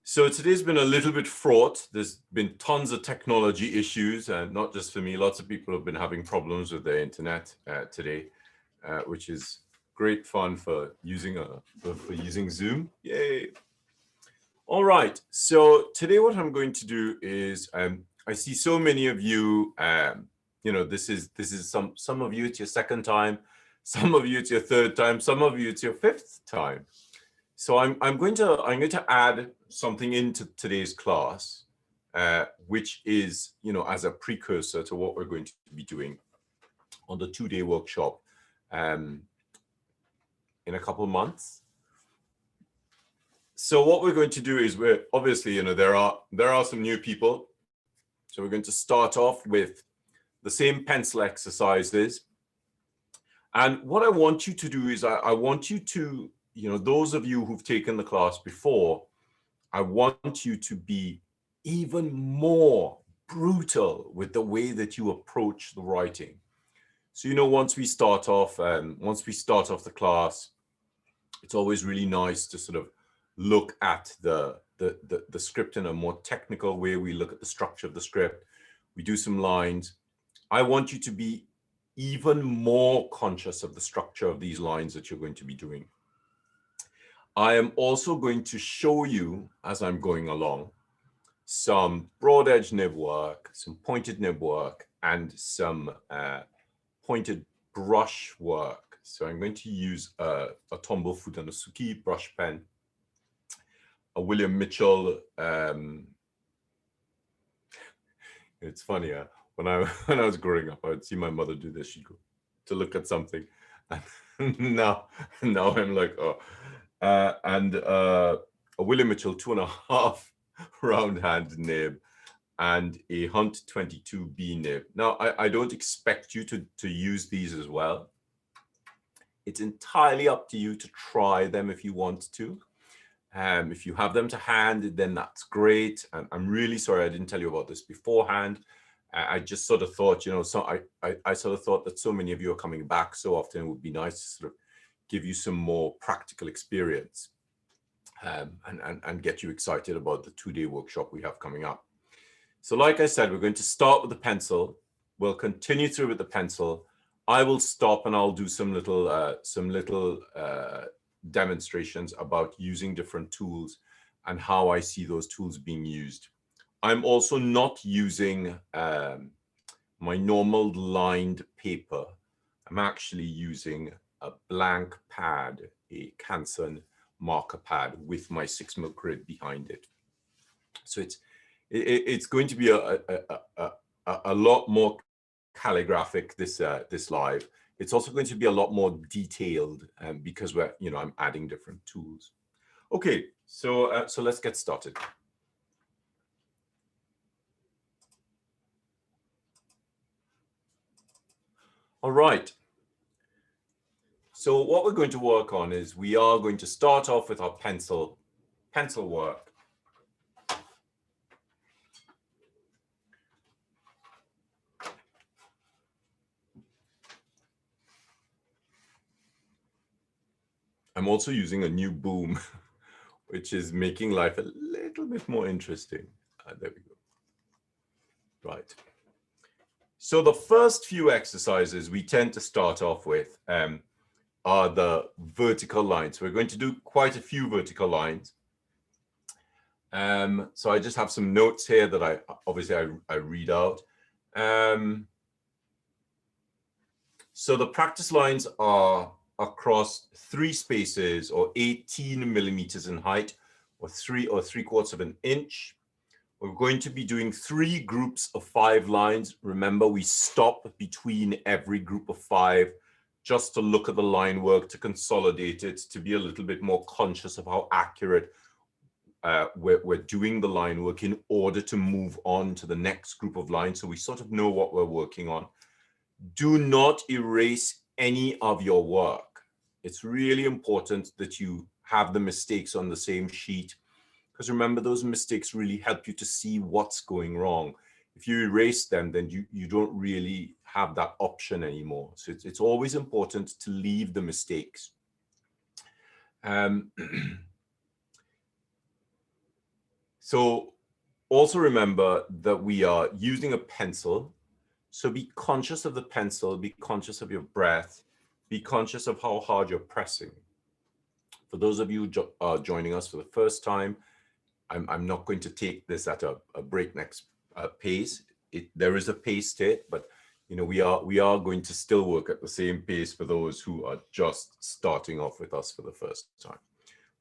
So today's been a little bit fraught. There's been tons of technology issues, and not just for me. Lots of people have been having problems with their internet today, which is great fun for using Zoom. Yay! All right. So today, what I'm going to do is, I see so many of you. This is some of you it's your second time, some of you it's your third time, some of you it's your fifth time. So I'm going to add something into today's class, which is, as a precursor to what we're going to be doing on the 2-day workshop in a couple of months. So what we're going to do is we're obviously, there are some new people. So we're going to start off with the same pencil exercises. And what I want you to do is I want you to, those of you who've taken the class before, I want you to be even more brutal with the way that you approach the writing. So, once we start off the class, it's always really nice to sort of look at the script in a more technical way. We look at the structure of the script. We do some lines. I want you to be even more conscious of the structure of these lines that you're going to be doing. I am also going to show you, as I'm going along, some broad edge nib work, some pointed nib work, and some pointed brush work. So I'm going to use a Tombow Foot and a Suki brush pen, a William Mitchell. It's funny, when I was growing up, I would see my mother do this. She'd go to look at something, and now I'm like, oh. And a William Mitchell 2.5 round hand nib and a Hunt 22B nib. Now, I don't expect you to use these as well. It's entirely up to you to try them if you want to. If you have them to hand, then that's great. And I'm really sorry I didn't tell you about this beforehand. I just sort of thought, so I sort of thought that so many of you are coming back so often, it would be nice to sort of give you some more practical experience and get you excited about the 2-day workshop we have coming up. So like I said, we're going to start with the pencil. We'll continue through with the pencil. I will stop and I'll do some little demonstrations about using different tools and how I see those tools being used. I'm also not using my normal lined paper. I'm actually using a blank pad, a Canson marker pad with my 6mm grid behind it. So it's going to be a lot more calligraphic this live. It's also going to be a lot more detailed because I'm adding different tools. Okay, so let's get started. All right. So what we're going to work on is we are going to start off with our pencil work. I'm also using a new boom, which is making life a little bit more interesting. There we go. Right. So the first few exercises we tend to start off with are the vertical lines. We're going to do quite a few vertical lines. So I just have some notes here that I read out. So the practice lines are across 3 spaces or 18 millimeters in height, or 3/4 of an inch. We're going to be doing 3 groups of 5 lines. Remember, we stop between every group of 5 just to look at the line work, to consolidate it, to be a little bit more conscious of how accurate we're doing the line work in order to move on to the next group of lines, so we sort of know what we're working on. Do not erase any of your work. It's really important that you have the mistakes on the same sheet, because remember, those mistakes really help you to see what's going wrong. If you erase them, then you don't really have that option anymore. So it's always important to leave the mistakes. So also remember that we are using a pencil. So be conscious of the pencil, be conscious of your breath, be conscious of how hard you're pressing. For those of you joining us for the first time, I'm not going to take this at a breakneck pace. There is a pace to it, but we are going to still work at the same pace for those who are just starting off with us for the first time.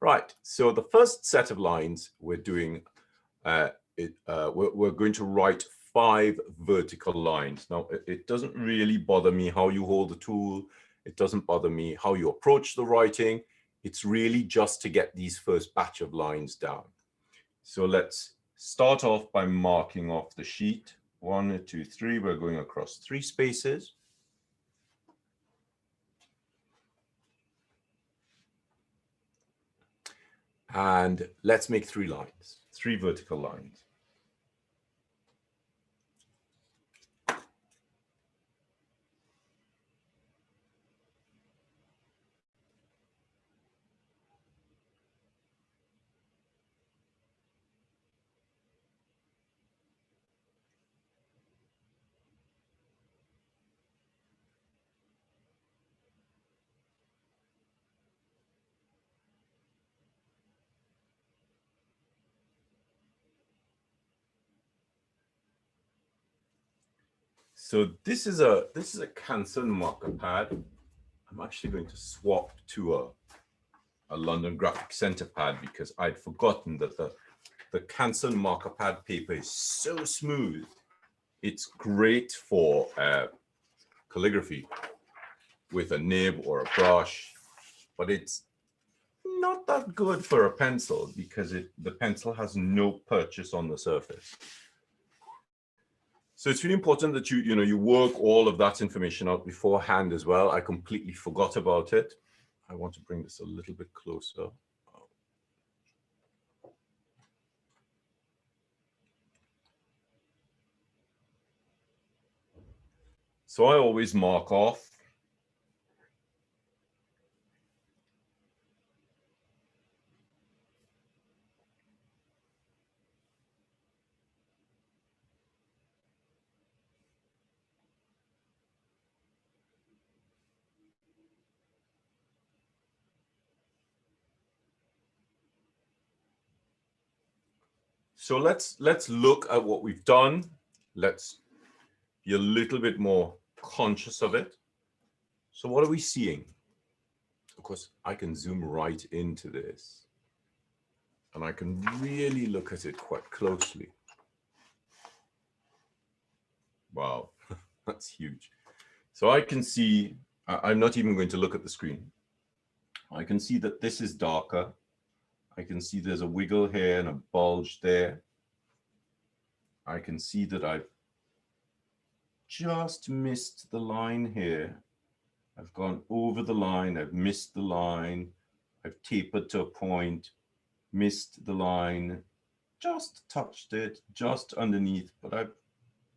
Right. So the first set of lines we're doing, we're going to write 5 vertical lines. Now, it doesn't really bother me how you hold the tool. It doesn't bother me how you approach the writing. It's really just to get these first batch of lines down. So let's start off by marking off the sheet. 1, 2, 3. We're going across 3 spaces. And let's make 3 lines, 3 vertical lines. So this is a Canson marker pad. I'm actually going to swap to a London Graphic Center pad because I'd forgotten that the Canson marker pad paper is so smooth. It's great for calligraphy with a nib or a brush, but it's not that good for a pencil because the pencil has no purchase on the surface. So it's really important that you work all of that information out beforehand as well. I completely forgot about it. I want to bring this a little bit closer. So I always mark off. So let's look at what we've done. Let's be a little bit more conscious of it. So what are we seeing? Of course, I can zoom right into this and I can really look at it quite closely. Wow, that's huge. So I can see, I'm not even going to look at the screen. I can see that this is darker. I can see there's a wiggle here and a bulge there. I can see that I've just missed the line here. I've gone over the line, I've missed the line, I've tapered to a point, missed the line, just touched it, just underneath, but I've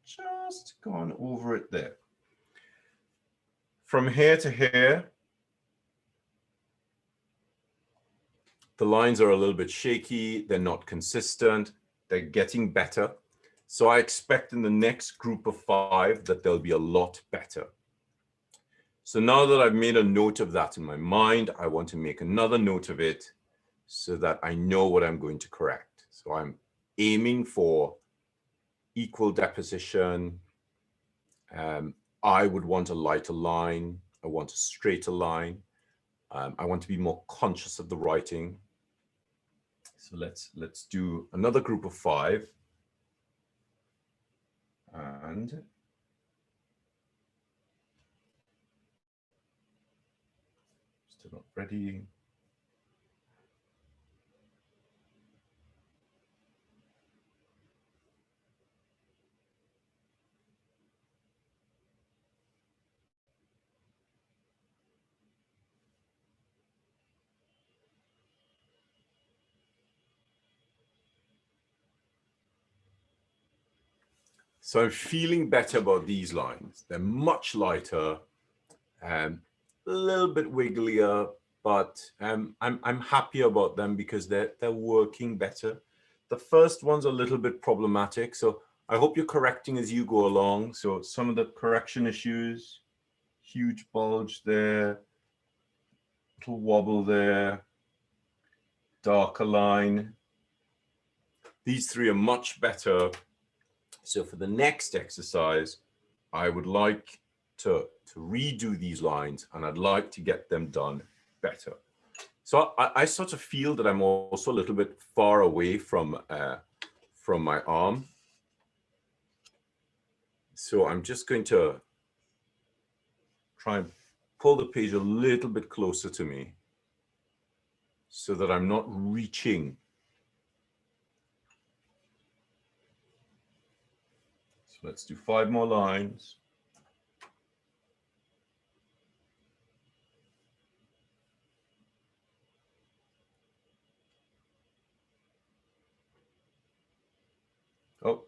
just gone over it there. From here to here, the lines are a little bit shaky, they're not consistent, they're getting better. So I expect in the next group of 5 that they'll be a lot better. So now that I've made a note of that in my mind, I want to make another note of it so that I know what I'm going to correct. So I'm aiming for equal deposition. I would want a lighter line. I want a straighter line. I want to be more conscious of the writing. So let's do another group of 5. And still not ready. So I'm feeling better about these lines. They're much lighter, a little bit wigglier, but I'm happy about them because they're working better. the first one's a little bit problematic. So I hope you're correcting as you go along. So some of the correction issues, huge bulge there, little wobble there, darker line. These three are much better. So for the next exercise, I would like to redo these lines, and I'd like to get them done better. So I sort of feel that I'm also a little bit far away from my arm. So I'm just going to try and pull the page a little bit closer to me so that I'm not reaching. So let's do 5 more lines. Oh.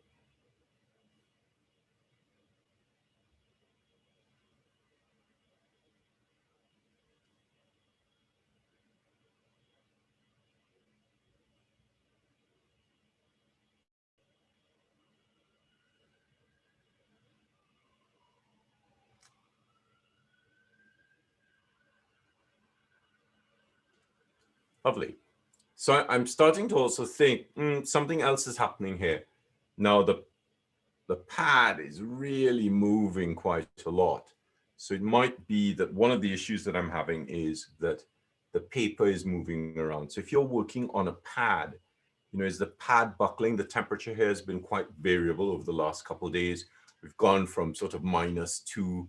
Lovely. So I'm starting to also think something else is happening here. Now the pad is really moving quite a lot. So it might be that one of the issues that I'm having is that the paper is moving around. So if you're working on a pad, is the pad buckling? The temperature here has been quite variable over the last couple of days. We've gone from sort of -2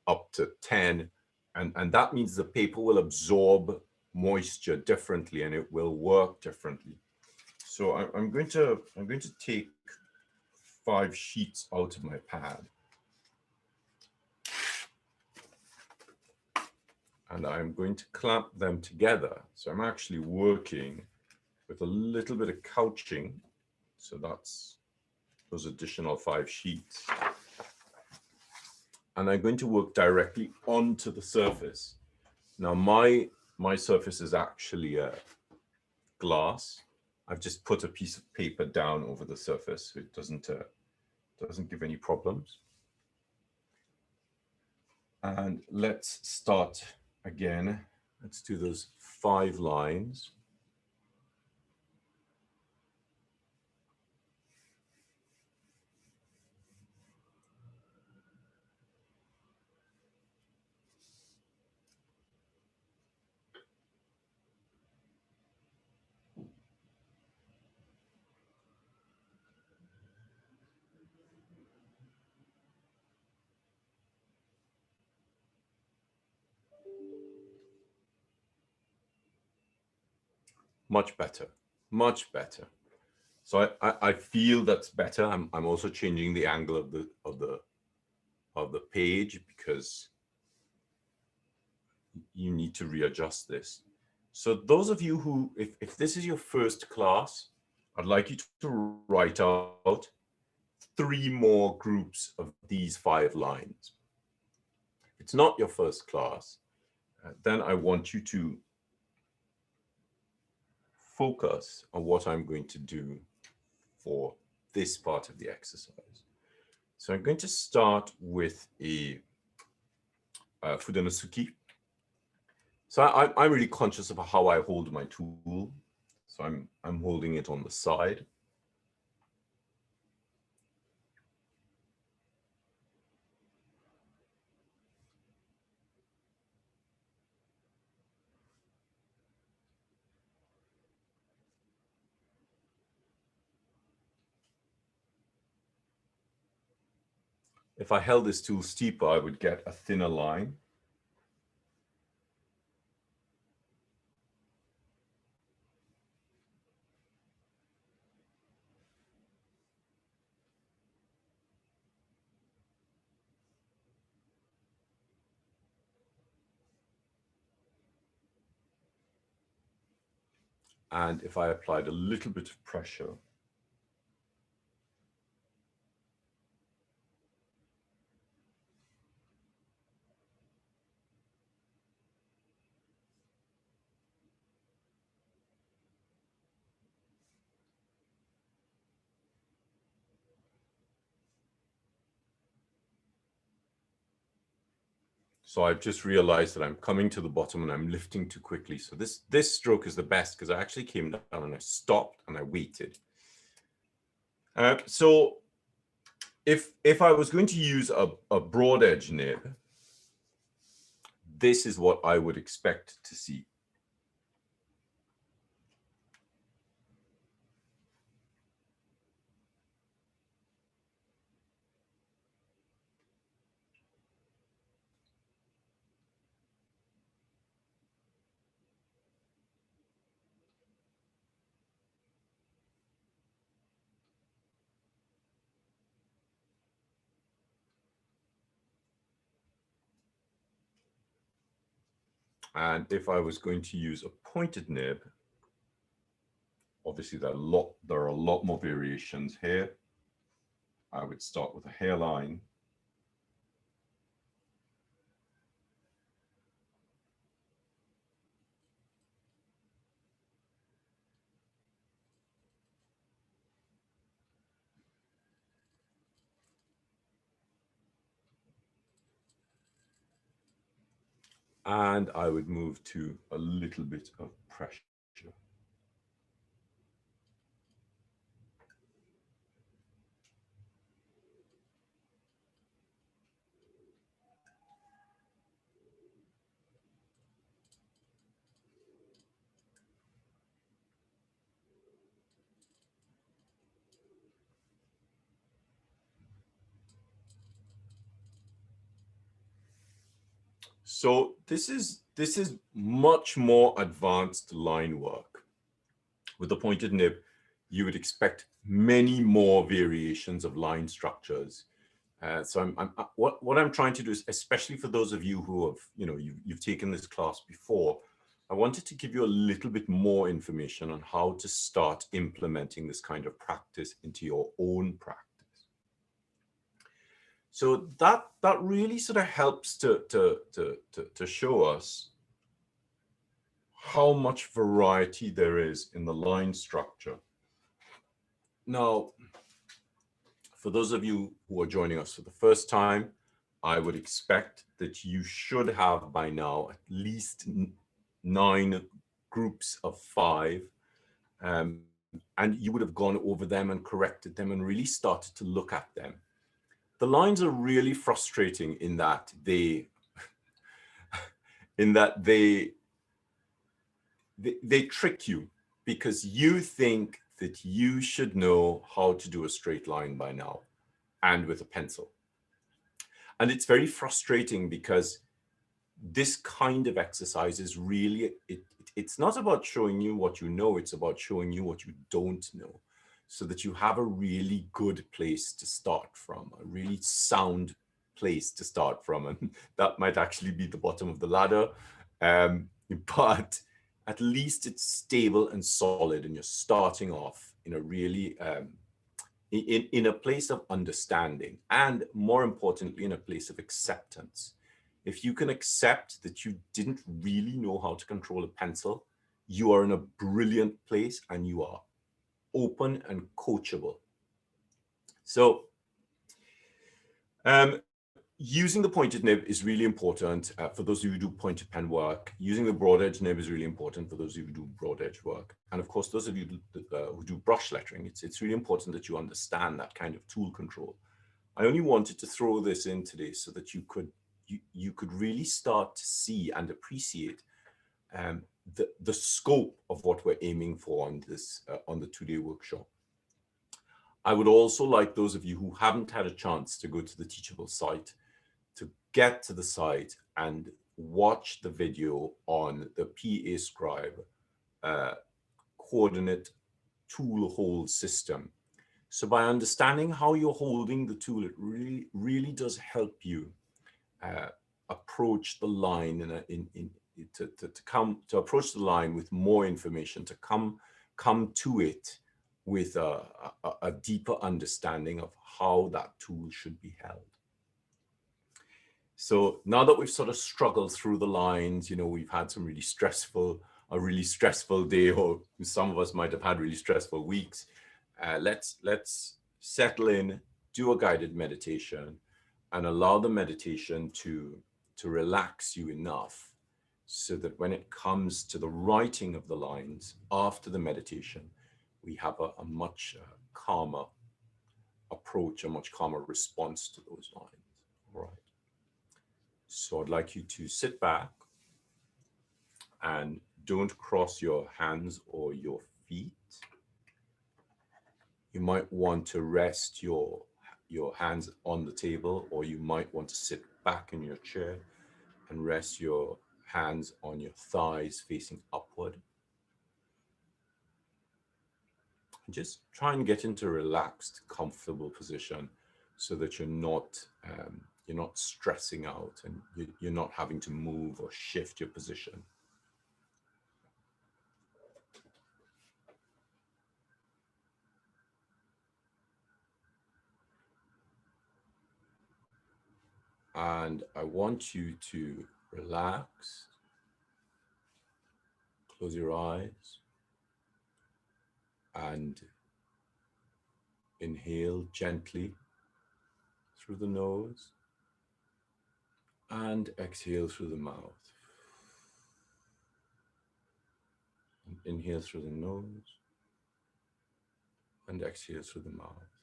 up to 10. And that means the paper will absorb moisture differently and it will work differently. So I'm going to take 5 sheets out of my pad. And I'm going to clamp them together. So I'm actually working with a little bit of couching. So that's those additional 5 sheets. And I'm going to work directly onto the surface. Now my surface is actually glass. I've just put a piece of paper down over the surface so it doesn't give any problems. And let's start again. Let's do those 5 lines. Much better, much better. So I feel that's better. I'm also changing the angle of the page because you need to readjust this. So those of you who, if this is your first class, I'd like you to write out 3 more groups of these 5 lines. If it's not your first class, then I want you to focus on what I'm going to do for this part of the exercise. So I'm going to start with a Fudenosuke. So I'm really conscious of how I hold my tool. So I'm holding it on the side. If I held this tool steeper, I would get a thinner line. And if I applied a little bit of pressure, So I've just realized that I'm coming to the bottom and I'm lifting too quickly. So this stroke is the best because I actually came down and I stopped and I waited. So if I was going to use a broad edge nib, this is what I would expect to see. And if I was going to use a pointed nib, obviously there are a lot more variations here. I would start with a hairline. And I would move to a little bit of pressure. So this is much more advanced line work. With the pointed nib, you would expect many more variations of line structures. So what I'm trying to do is, especially for those of you who have, you've taken this class before, I wanted to give you a little bit more information on how to start implementing this kind of practice into your own practice. So that really sort of helps to show us how much variety there is in the line structure. Now, for those of you who are joining us for the first time, I would expect that you should have by now at least 9 groups of 5, and you would have gone over them and corrected them and really started to look at them. The lines are really frustrating in that they trick you, because you think that you should know how to do a straight line by now and with a pencil. And it's very frustrating because this kind of exercise is really, it's not about showing you what you know, it's about showing you what you don't know, so that you have a really good place to start from, a really sound place to start from. And that might actually be the bottom of the ladder, but at least it's stable and solid, and you're starting off in a really, in a place of understanding, and more importantly, in a place of acceptance. If you can accept that you didn't really know how to control a pencil, you are in a brilliant place and you are open and coachable. So using the pointed nib is really important for those of you who do pointed pen work. Using the broad edge nib is really important for those of you who do broad edge work. And of course, those of you who do brush lettering, it's really important that you understand that kind of tool control. I only wanted to throw this in today so that you could really start to see and appreciate the scope of what we're aiming for on this on the 2-day workshop. I would also like those of you who haven't had a chance to go to the Teachable site to get to the site and watch the video on the PAScribe coordinate tool hold system. So by understanding how you're holding the tool, it really does help you approach the line to approach the line with more information, to come to it with a deeper understanding of how that tool should be held. So now that we've sort of struggled through the lines, we've had a really stressful day, or some of us might have had really stressful weeks. Let's settle in, do a guided meditation, and allow the meditation to to relax you enough so that when it comes to the writing of the lines after the meditation, we have a much calmer approach, a much calmer response to those lines. All right. So I'd like you to sit back and don't cross your hands or your feet. You might want to rest your hands on the table, or you might want to sit back in your chair and rest your hands on your thighs facing upward. And just try and get into a relaxed, comfortable position so that you're not stressing out and you're not having to move or shift your position. And I want you to relax, close your eyes, and inhale gently through the nose and exhale through the mouth. And inhale through the nose and exhale through the mouth.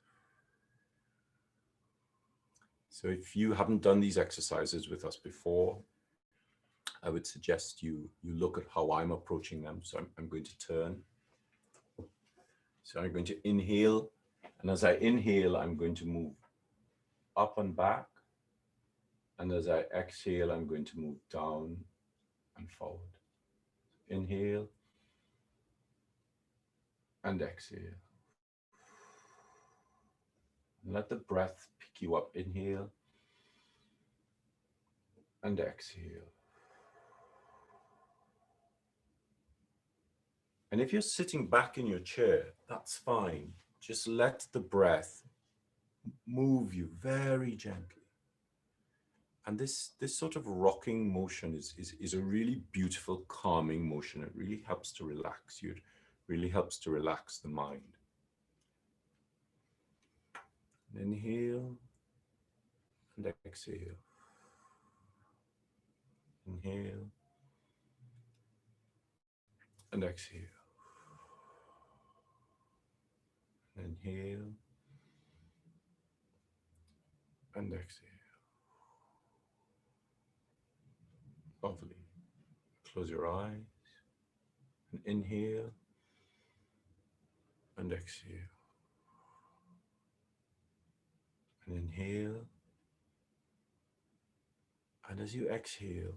So if you haven't done these exercises with us before, I would suggest you look at how I'm approaching them. So I'm going to turn. So I'm going to inhale, and as I inhale, I'm going to move up and back. And as I exhale, I'm going to move down and forward. Inhale and exhale. And let the breath pick you up. Inhale and exhale. And if you're sitting back in your chair, that's fine. Just let the breath move you very gently. And this sort of rocking motion is a really beautiful, calming motion. It really helps to relax you. It really helps to relax the mind. Inhale and exhale. Inhale and exhale. Inhale and exhale. Lovely. Close your eyes and inhale and exhale. And inhale. And as you exhale,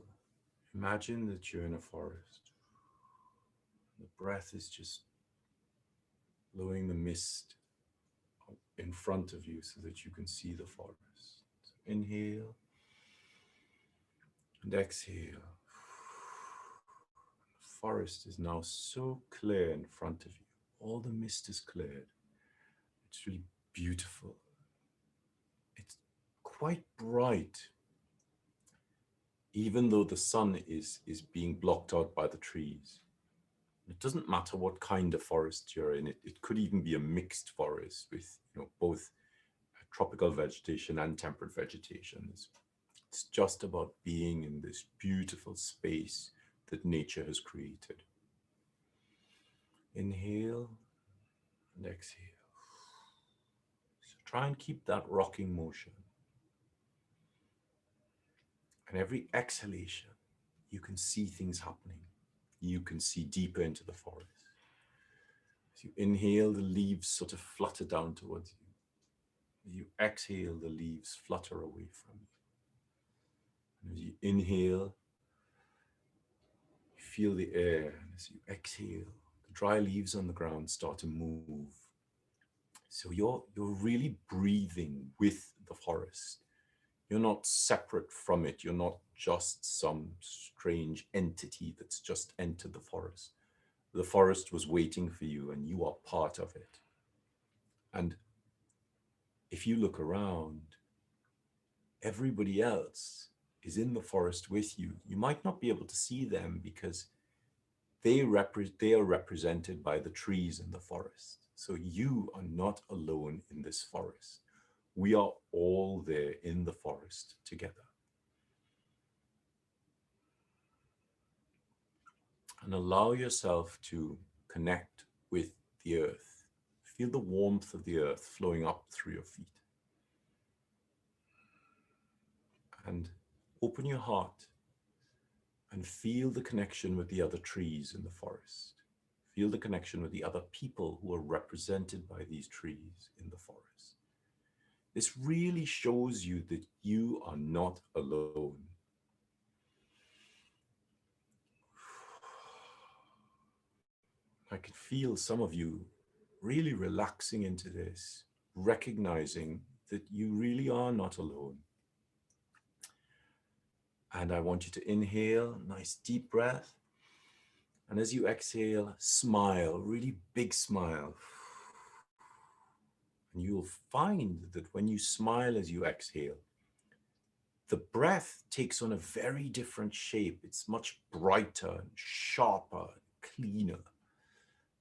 imagine that you're in a forest. The breath is just blowing the mist in front of you so that you can see the forest. So inhale and exhale. The forest is now so clear in front of you. All the mist is cleared. It's really beautiful. It's quite bright, even though the sun is being blocked out by the trees. It doesn't matter what kind of forest you're in. It could even be a mixed forest with both tropical vegetation and temperate vegetation. It's just about being in this beautiful space that nature has created. Inhale and exhale. So try and keep that rocking motion. And every exhalation, you can see things happening. You can see deeper into the forest. As you inhale, the leaves sort of flutter down towards you. As you exhale, the leaves flutter away from you. And as you inhale, you feel the air. And as you exhale, the dry leaves on the ground start to move. So you're really breathing with the forest. You're not separate from it. You're not just some strange entity that's just entered the forest. The forest was waiting for you and you are part of it. And if you look around, everybody else is in the forest with you. You might not be able to see them because they are represented by the trees in the forest. So you are not alone in this forest. We are all there in the forest together. and allow yourself to connect with the earth. Feel the warmth of the earth flowing up through your feet. And open your heart and feel the connection with the other trees in the forest. Feel the connection with the other people who are represented by these trees in the forest. This really shows you that you are not alone. I can feel some of you really relaxing into this, recognizing that you really are not alone. And I want you to inhale, nice deep breath. And as you exhale, smile, really big smile. And you'll find that when you smile as you exhale, the breath takes on a very different shape. It's much brighter and sharper, and cleaner.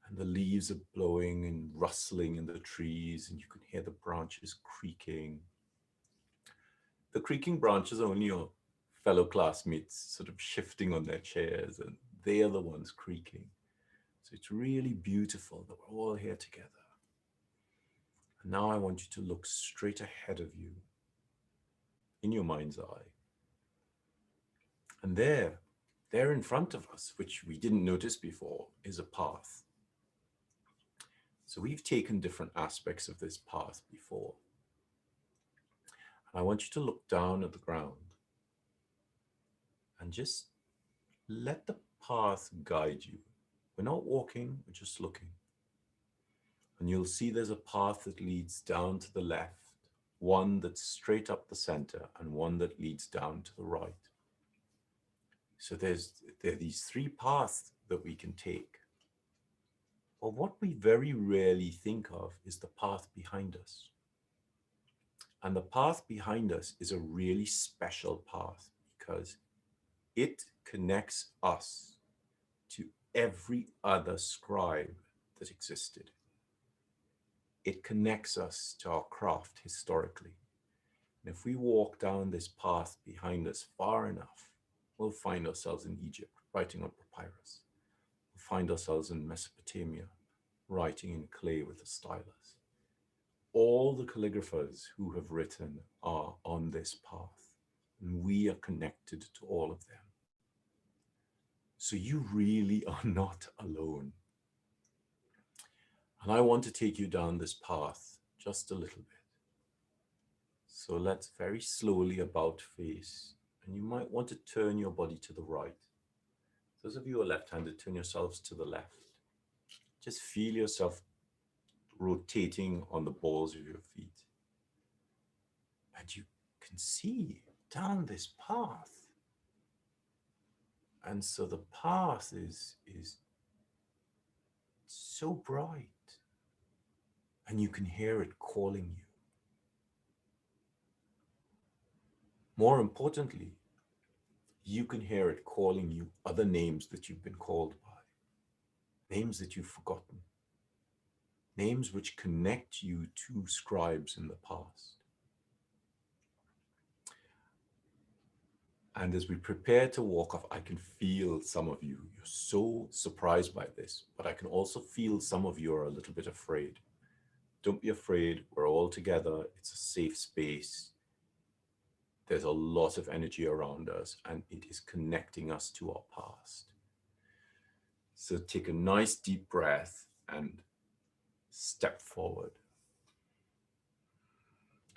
And the leaves are blowing and rustling in the trees, and you can hear the branches creaking. The creaking branches are only your fellow classmates sort of shifting on their chairs, and they are the ones creaking. So it's really beautiful that we're all here together. And now I want you to look straight ahead of you in your mind's eye. And there in front of us, which we didn't notice before, is a path. So we've taken different aspects of this path before. And I want you to look down at the ground and just let the path guide you. We're not walking, we're just looking. And you'll see there's a path that leads down to the left, one that's straight up the center, and one that leads down to the right. So there are these three paths that we can take. But what we very rarely think of is the path behind us. And the path behind us is a really special path because it connects us to every other scribe that existed. It connects us to our craft historically. And if we walk down this path behind us far enough, we'll find ourselves in Egypt, writing on papyrus. We'll find ourselves in Mesopotamia, writing in clay with a stylus. All the calligraphers who have written are on this path, and we are connected to all of them. So you really are not alone. And I want to take you down this path just a little bit. So let's very slowly about face, and you might want to turn your body to the right. Those of you who are left-handed, turn yourselves to the left. Just feel yourself rotating on the balls of your feet. And you can see down this path. And so the path is so bright. And you can hear it calling you. More importantly, you can hear it calling you other names that you've been called by, names that you've forgotten, names which connect you to scribes in the past. And as we prepare to walk off, I can feel some of you, you're so surprised by this, but I can also feel some of you are a little bit afraid. Don't be afraid, we're all together, it's a safe space. There's a lot of energy around us, and it is connecting us to our past. So take a nice deep breath and step forward.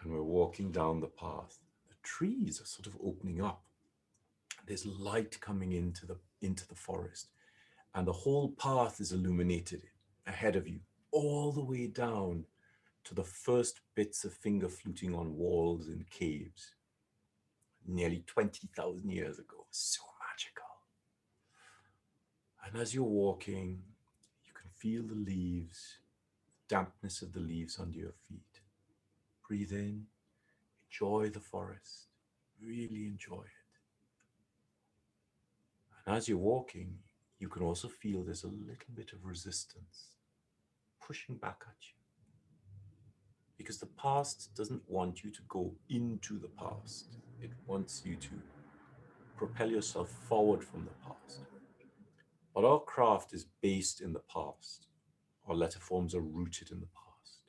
And we're walking down the path. The trees are sort of opening up. There's light coming into the forest, and the whole path is illuminated ahead of you, all the way down to the first bits of finger fluting on walls in caves. Nearly 20,000 years ago. So magical. And as you're walking, you can feel the leaves, the dampness of the leaves under your feet. Breathe in, enjoy the forest, really enjoy it. And as you're walking, you can also feel there's a little bit of resistance pushing back at you. Because the past doesn't want you to go into the past. It wants you to propel yourself forward from the past. But our craft is based in the past. Our letter forms are rooted in the past.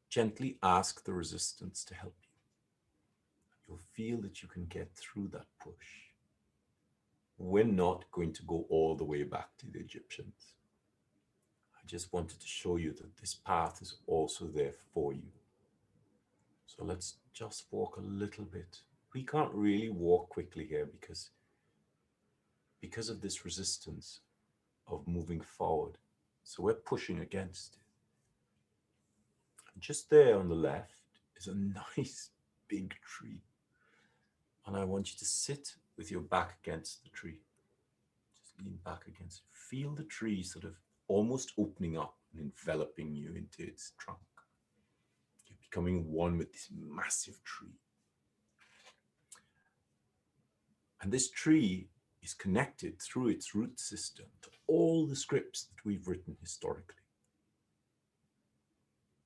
Gently ask the resistance to help you. You'll feel that you can get through that push. We're not going to go all the way back to the Egyptians. I just wanted to show you that this path is also there for you. So let's just walk a little bit. We can't really walk quickly here because of this resistance of moving forward. So we're pushing against it. Just there on the left is a nice big tree. And I want you to sit with your back against the tree. Just lean back against it. Feel the tree sort of almost opening up and enveloping you into its trunk. You're becoming one with this massive tree. And this tree is connected through its root system to all the scripts that we've written historically.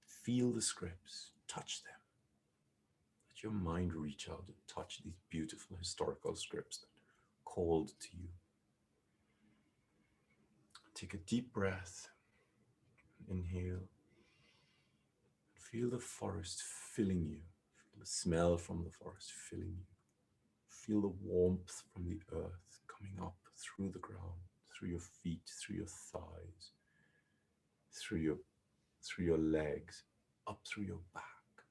Feel the scripts, touch them. Let your mind reach out and touch these beautiful historical scripts that called to you. Take a deep breath. Inhale. Feel the forest filling you. Feel the smell from the forest filling you. Feel the warmth from the earth coming up through the ground, through your feet, through your thighs, through your legs, up through your back.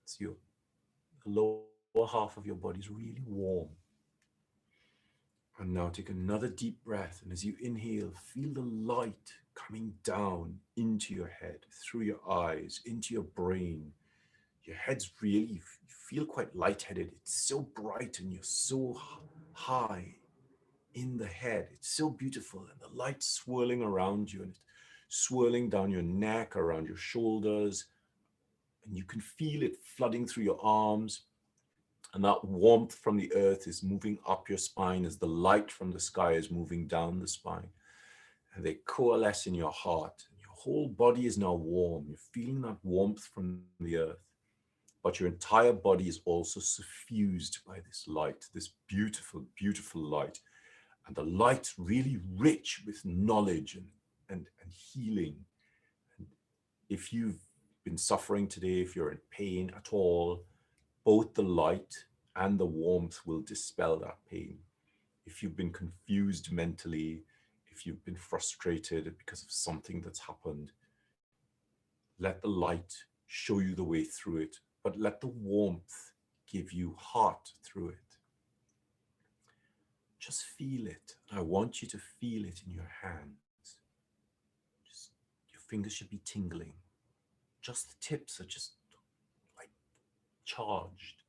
So the lower half of your body is really warm. And now take another deep breath. And as you inhale, feel the light coming down into your head, through your eyes, into your brain. Your head's really, you feel quite lightheaded. It's so bright and you're so high in the head. It's so beautiful. And the light's swirling around you and it's swirling down your neck, around your shoulders. And you can feel it flooding through your arms. And that warmth from the earth is moving up your spine as the light from the sky is moving down the spine. And they coalesce in your heart. And your whole body is now warm. You're feeling that warmth from the earth. But your entire body is also suffused by this light, this beautiful, beautiful light. And the light's really rich with knowledge and healing. And if you've been suffering today, if you're in pain at all, both the light and the warmth will dispel that pain. If you've been confused mentally, if you've been frustrated because of something that's happened, let the light show you the way through it, but let the warmth give you heart through it. Just feel it. I want you to feel it in your hands. Just your fingers should be tingling. Just the tips are just like charged.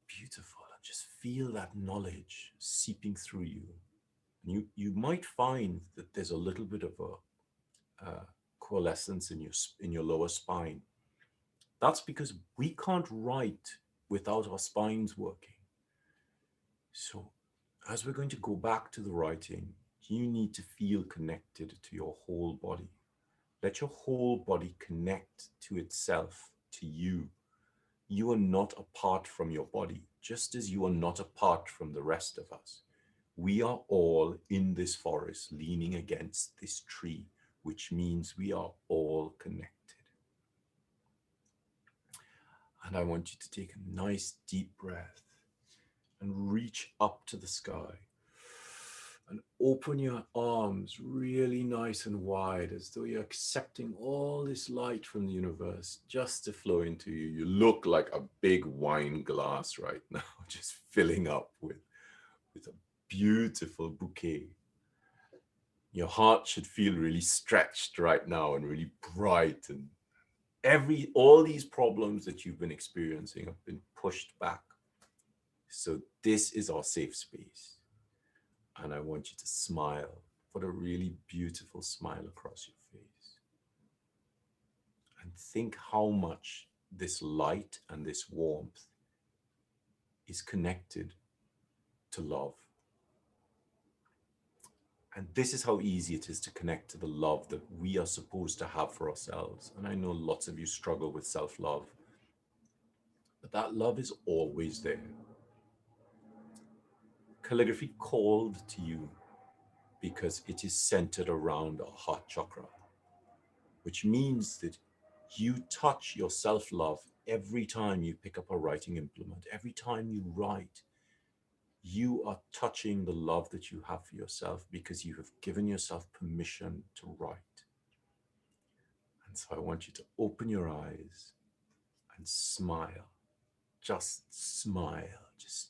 Beautiful. And just feel that knowledge seeping through you. And you might find that there's a little bit of a coalescence in your lower spine. That's because we can't write without our spines working. So as we're going to go back to the writing, you need to feel connected to your whole body. Let your whole body connect to itself, to you. You are not apart from your body, just as you are not apart from the rest of us. We are all in this forest leaning against this tree, which means we are all connected. And I want you to take a nice deep breath and reach up to the sky and open your arms really nice and wide as though you're accepting all this light from the universe just to flow into you. You look like a big wine glass right now, just filling up with a beautiful bouquet. Your heart should feel really stretched right now and really bright, and all these problems that you've been experiencing have been pushed back. So this is our safe space. And I want you to smile, put a really beautiful smile across your face. And think how much this light and this warmth is connected to love. And this is how easy it is to connect to the love that we are supposed to have for ourselves. And I know lots of you struggle with self-love, but that love is always there. Calligraphy called to you because it is centered around our heart chakra, which means that you touch your self-love every time you pick up a writing implement. Every time you write, you are touching the love that you have for yourself because you have given yourself permission to write. And so I want you to open your eyes and smile. Just smile. Just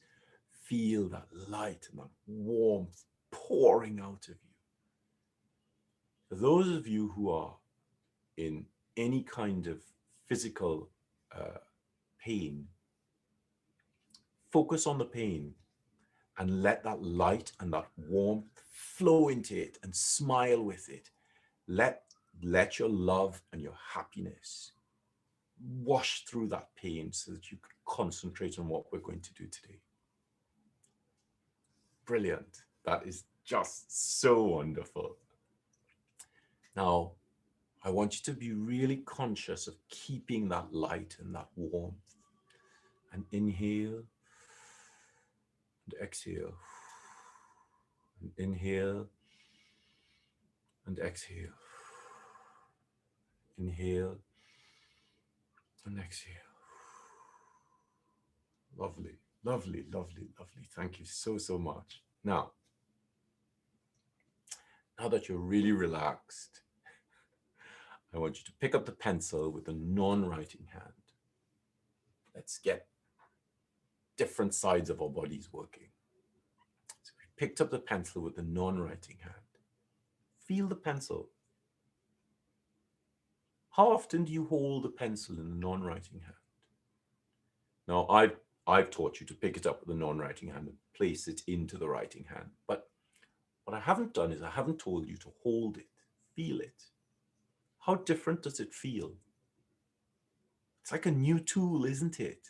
feel that light and that warmth pouring out of you. For those of you who are in any kind of physical pain, focus on the pain and let that light and that warmth flow into it and smile with it. Let your love and your happiness wash through that pain so that you can concentrate on what we're going to do today. Brilliant. That is just so wonderful. Now, I want you to be really conscious of keeping that light and that warmth. And inhale and exhale. And inhale and exhale. Inhale and exhale. Lovely, lovely, lovely, lovely. Thank you so, so much. Now that you're really relaxed, I want you to pick up the pencil with the non-writing hand. Let's get different sides of our bodies working. So we picked up the pencil with the non-writing hand. Feel the pencil. How often do you hold the pencil in the non-writing hand? Now, I've taught you to pick it up with the non-writing hand and place it into the writing hand. But what I haven't done is I haven't told you to hold it, feel it. How different does it feel? It's like a new tool, isn't it?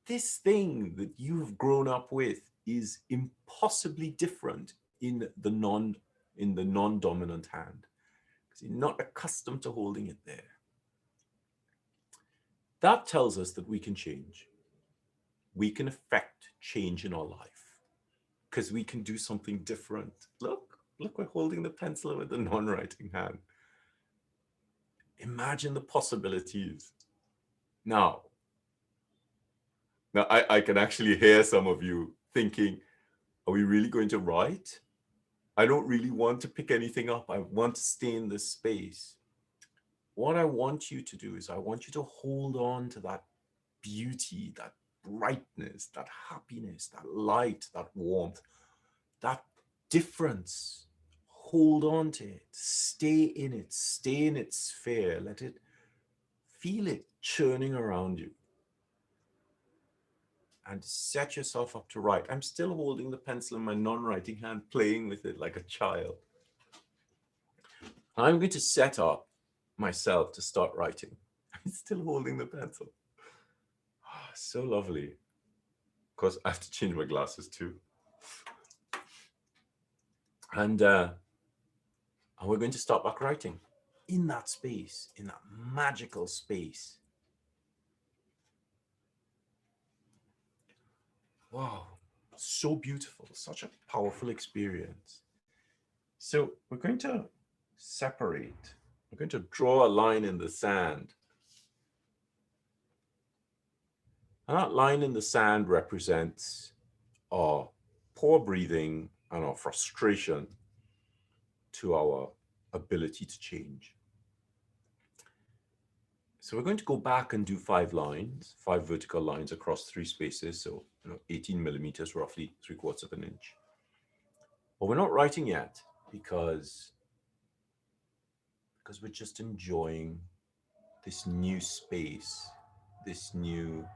This thing that you have grown up with is impossibly different in the non-dominant hand, because you're not accustomed to holding it there. That tells us that we can change. We can affect change in our life because we can do something different. Look, we're holding the pencil with the non-writing hand. Imagine the possibilities. Now I can actually hear some of you thinking, are we really going to write? I don't really want to pick anything up. I want to stay in this space. What I want you to do is I want you to hold on to that beauty, that brightness, that happiness, that light, that warmth, that difference. Hold on to it. Stay in it. Stay in its sphere. Let it, feel it churning around you. And set yourself up to write. I'm still holding the pencil in my non-writing hand, playing with it like a child. I'm going to set up myself to start writing. I'm still holding the pencil. Oh, so lovely. Of course, I have to change my glasses too. And we're going to start back writing in that space, in that magical space. Wow, so beautiful, such a powerful experience. So we're going to separate. We're going to draw a line in the sand. And that line in the sand represents our poor breathing and our frustration to our ability to change. So we're going to go back and do 5 lines, 5 vertical lines across 3 spaces. So 18 millimeters, roughly 3/4 of an inch. But we're not writing yet because we're just enjoying this new space, this new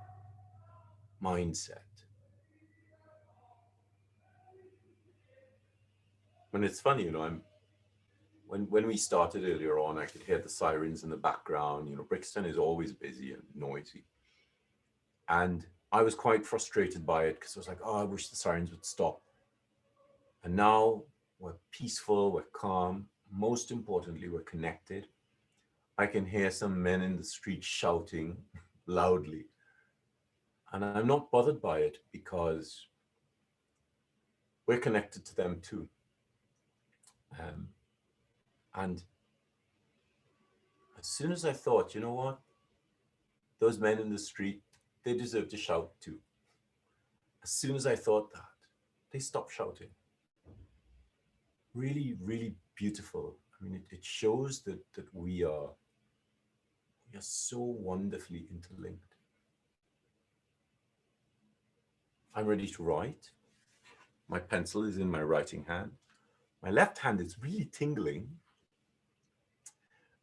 mindset. And it's funny, when we started earlier on, I could hear the sirens in the background. Brixton is always busy and noisy. And I was quite frustrated by it because I was like, oh, I wish the sirens would stop. And now we're peaceful, we're calm. Most importantly, we're connected. I can hear some men in the street shouting loudly. And I'm not bothered by it because we're connected to them too. And as soon as I thought, you know what, those men in the street, they deserve to shout too. As soon as I thought that, they stopped shouting. Really, really beautiful. I mean, it shows that we are so wonderfully interlinked. I'm ready to write. My pencil is in my writing hand. My left hand is really tingling.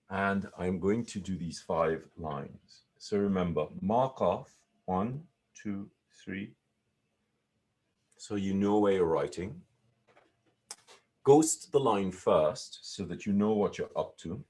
And I'm going to do these 5 lines. So remember, mark off 1, 2, 3. So you know where you're writing. Ghost the line first so that you know what you're up to.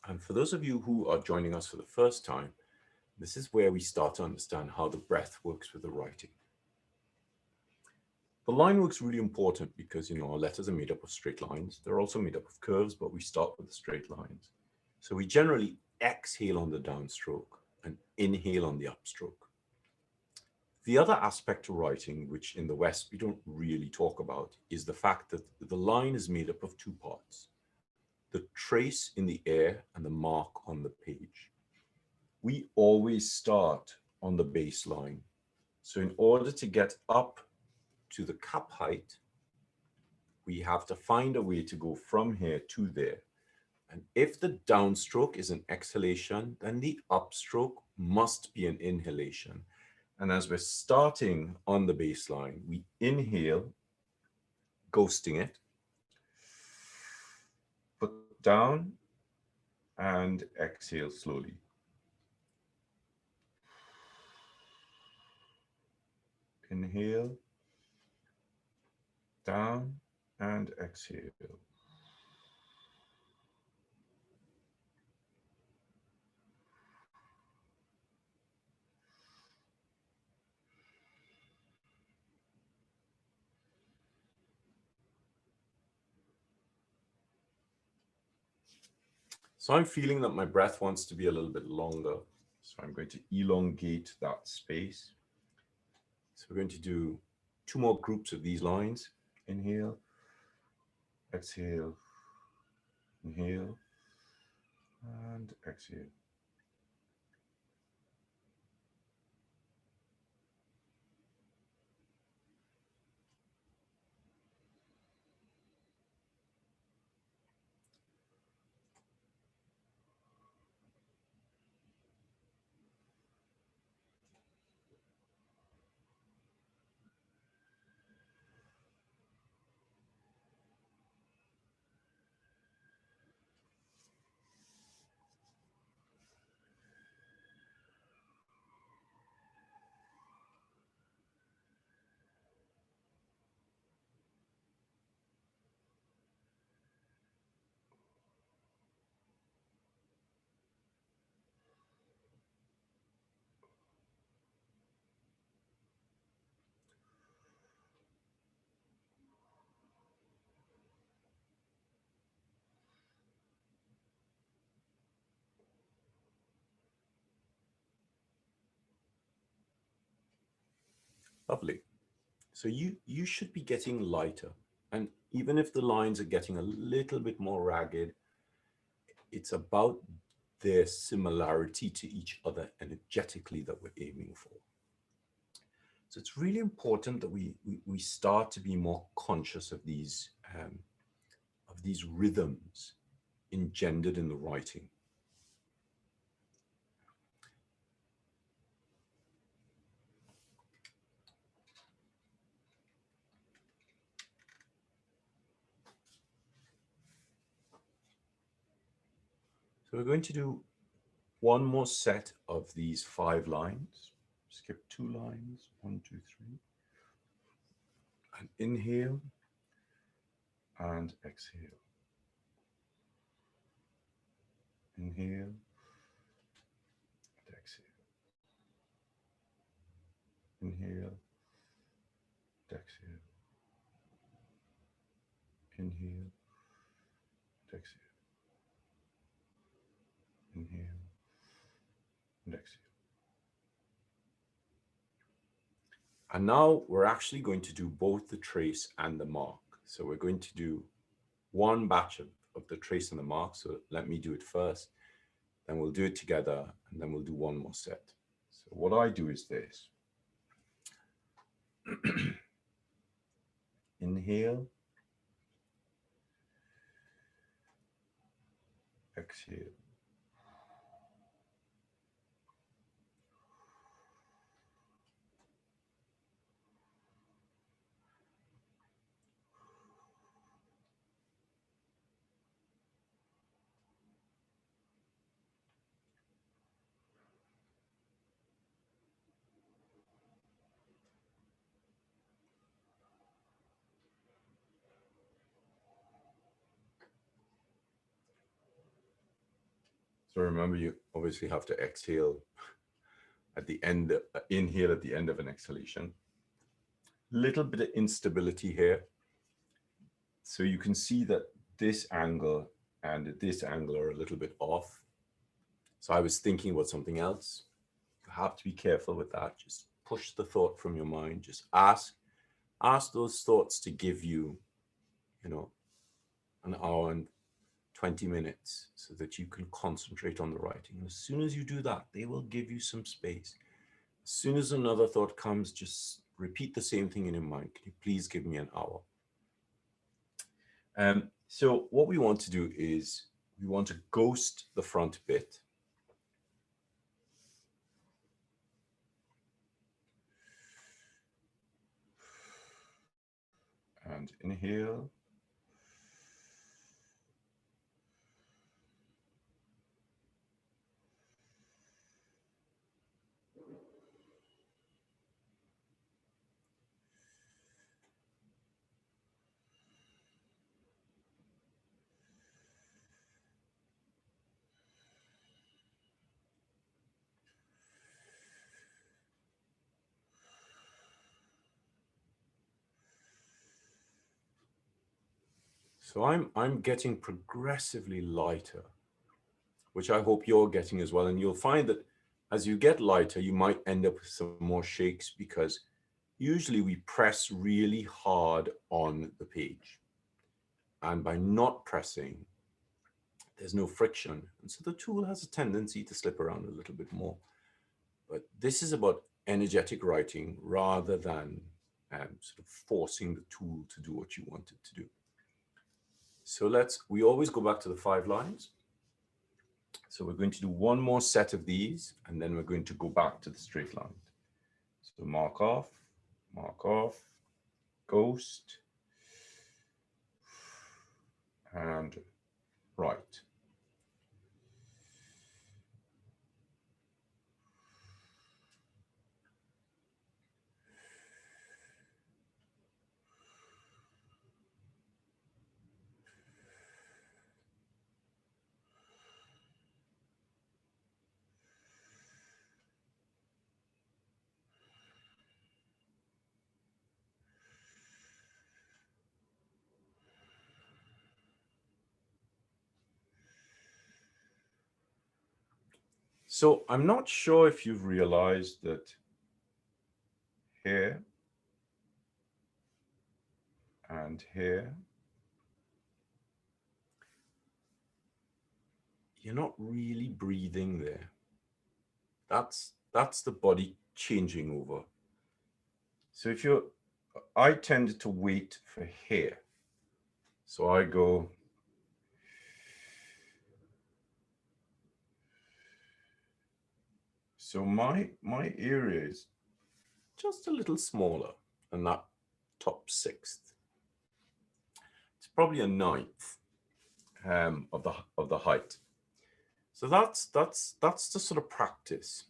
And for those of you who are joining us for the first time, this is where we start to understand how the breath works with the writing. The line work's really important because, our letters are made up of straight lines. They're also made up of curves, but we start with the straight lines. So we generally exhale on the downstroke and inhale on the upstroke. The other aspect to writing, which in the West we don't really talk about, is the fact that the line is made up of 2 parts: the trace in the air and the mark on the page. We always start on the baseline. So in order to get up to the cap height, we have to find a way to go from here to there. And if the downstroke is an exhalation, then the upstroke must be an inhalation. And as we're starting on the baseline, we inhale, ghosting it, put down, and exhale slowly. Inhale, down, and exhale. So I'm feeling that my breath wants to be a little bit longer. So I'm going to elongate that space. So we're going to do 2 more groups of these lines. Inhale, exhale, inhale, and exhale. Lovely. So you should be getting lighter. And even if the lines are getting a little bit more ragged, it's about their similarity to each other energetically that we're aiming for. So it's really important that we start to be more conscious of these rhythms engendered in the writing. So we're going to do one more set of these 5 lines. Skip 2 lines, 1, 2, 3. And inhale and exhale. Inhale and exhale. Inhale and exhale. Inhale and exhale. Inhale and exhale. And now we're actually going to do both the trace and the mark. So we're going to do one batch of the trace and the mark. So let me do it first, then we'll do it together, and then we'll do one more set. So what I do is this. Inhale, exhale. So remember, you obviously have to exhale at the end, inhale at the end of an exhalation. Little bit of instability here. So you can see that this angle and this angle are a little bit off. So I was thinking about something else. You have to be careful with that. Just push the thought from your mind. Just ask those thoughts to give you, an hour and 20 minutes so that you can concentrate on the writing. And as soon as you do that, they will give you some space. As soon as another thought comes, just repeat the same thing in your mind. Can you please give me an hour? So what we want to do is we want to ghost the front bit. And inhale. So I'm getting progressively lighter, which I hope you're getting as well. And you'll find that as you get lighter, you might end up with some more shakes, because usually we press really hard on the page. And by not pressing, there's no friction. And so the tool has a tendency to slip around a little bit more. But this is about energetic writing rather than sort of forcing the tool to do what you want it to do. So we always go back to the 5 lines. So we're going to do one more set of these, and then we're going to go back to the straight line. So mark off, ghost, and write. So I'm not sure if you've realized that here and here, you're not really breathing there. That's the body changing over. So I tend to wait for here. So I go, so my area is just a little smaller than that top 6th. It's probably a 9th of the height. So that's the sort of practice.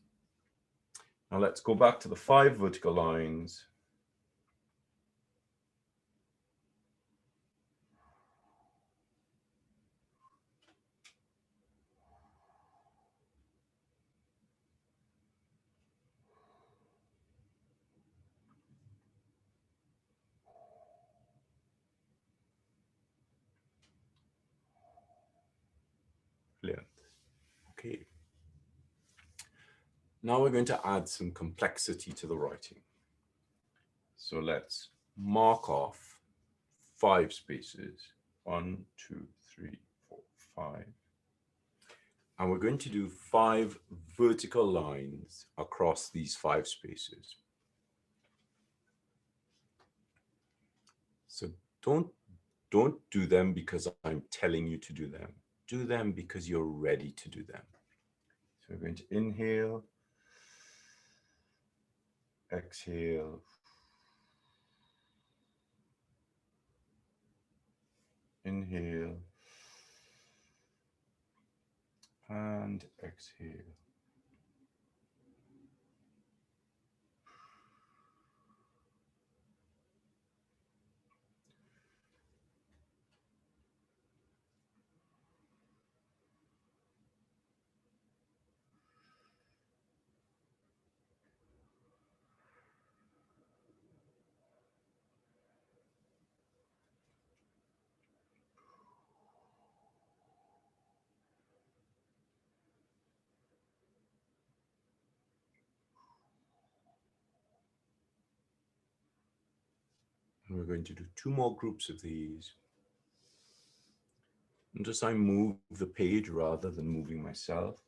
Now let's go back to the 5 vertical lines. Okay. Now we're going to add some complexity to the writing. So let's mark off 5 spaces. 1, 2, 3, 4, 5. And we're going to do 5 vertical lines across these 5 spaces. So don't do them because I'm telling you to do them. Do them because you're ready to do them. So we're going to inhale, exhale, inhale, and exhale. And we're going to do 2 more groups of these. Notice I move the page rather than moving myself.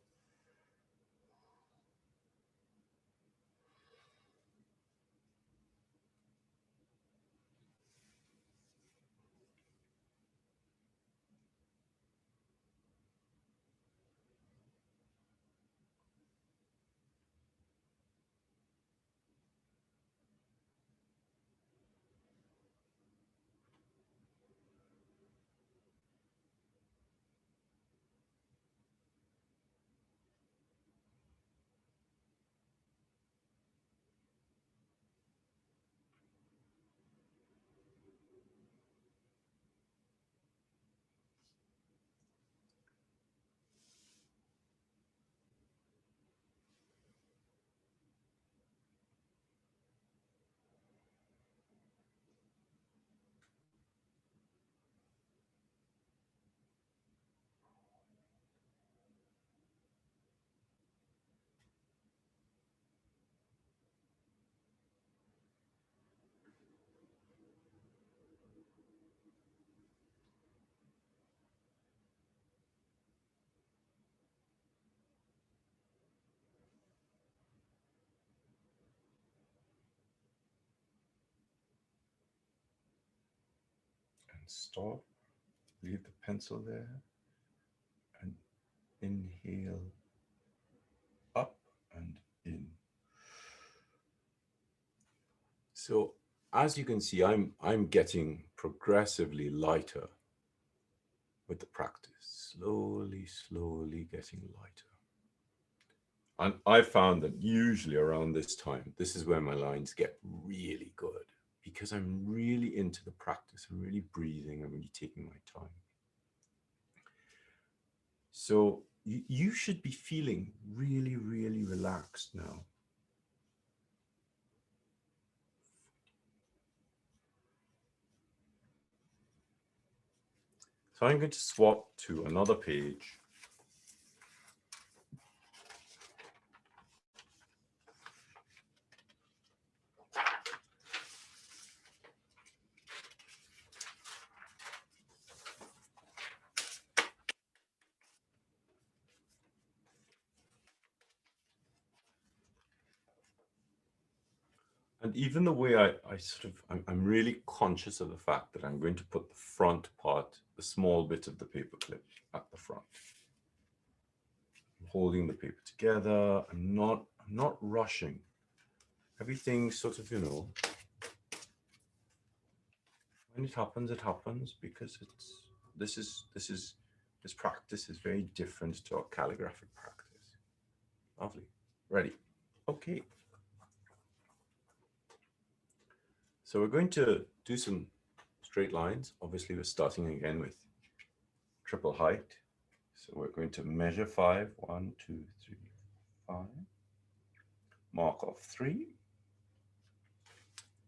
And stop. Leave the pencil there. And inhale up and in. So as you can see, I'm getting progressively lighter with the practice, slowly getting lighter. And I found that usually around this time, this is where my lines get really good because I'm really into the practice. I'm really breathing. I'm really taking my time. So you should be feeling really relaxed now. So I'm going to swap to another page. And even the way I'm really conscious of the fact that I'm going to put the front part, the small bit of the paper clip at the front. I'm holding the paper together. I'm not rushing. Everything sort of, when it happens because this practice is very different to our calligraphic practice. Lovely. Ready. Okay. So we're going to do some straight lines. Obviously, we're starting again with triple height. So we're going to measure 5. 1, 2, 3, 5. Mark off 3.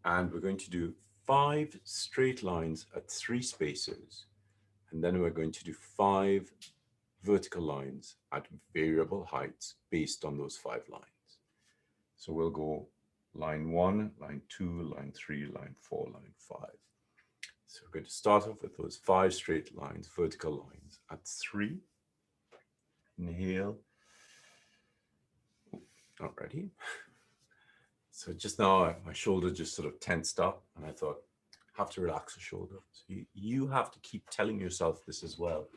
And we're going to do 5 straight lines at 3 spaces. And then we're going to do 5 vertical lines at variable heights based on those 5 lines. So we'll go line 1, line 2, line 3, line 4, line 5. So we're going to start off with those 5 straight lines, vertical lines at 3. Inhale. Not ready. So just now my shoulder just sort of tensed up, and I thought, have to relax the shoulder. So you have to keep telling yourself this as well.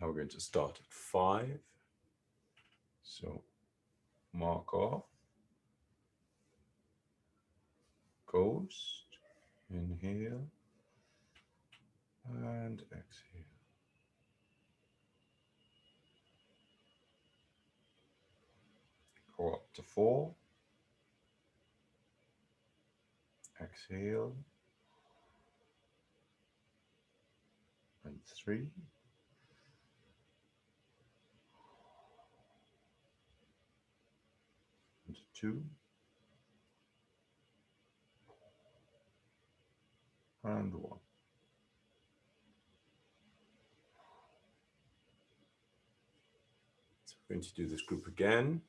Now we're going to start at 5. So mark off, ghost, inhale, and exhale. Go up to 4, exhale, and 3, and 2, and 1. So we're going to do this group again.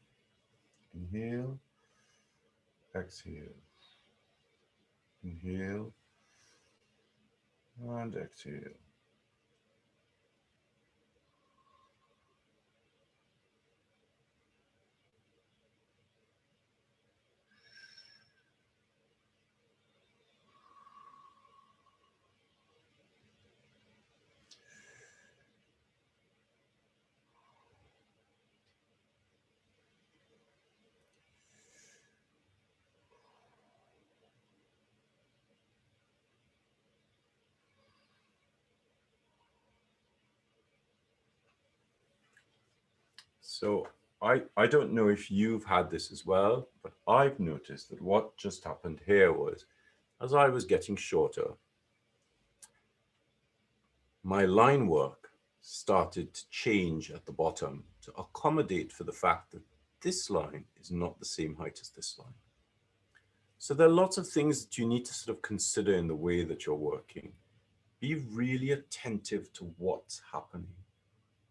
Inhale, exhale, inhale, and exhale. So I don't know if you've had this as well, but I've noticed that what just happened here was, as I was getting shorter, my line work started to change at the bottom to accommodate for the fact that this line is not the same height as this line. So there are lots of things that you need to sort of consider in the way that you're working. Be really attentive to what's happening.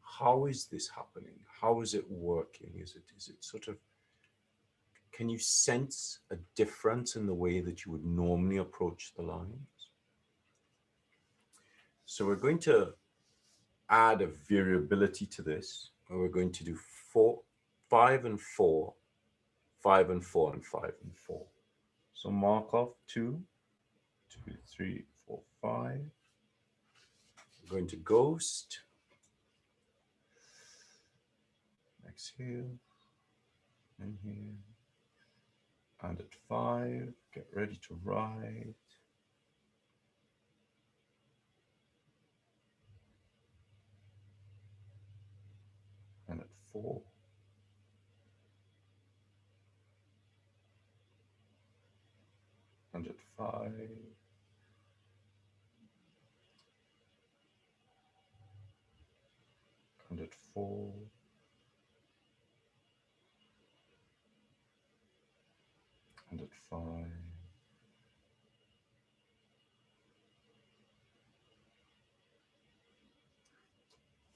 How is this happening? How is it working? Is it sort of, can you sense a difference in the way that you would normally approach the lines? So we're going to add a variability to this, and we're going to do 4, 5 and 4, 5 and 4, and 5 and 4. So mark off 2, 2, 3, 4, 5. We're going to ghost. Exhale, inhale, and at 5, get ready to write. And at 4, and at 5, and at 4, and at 5.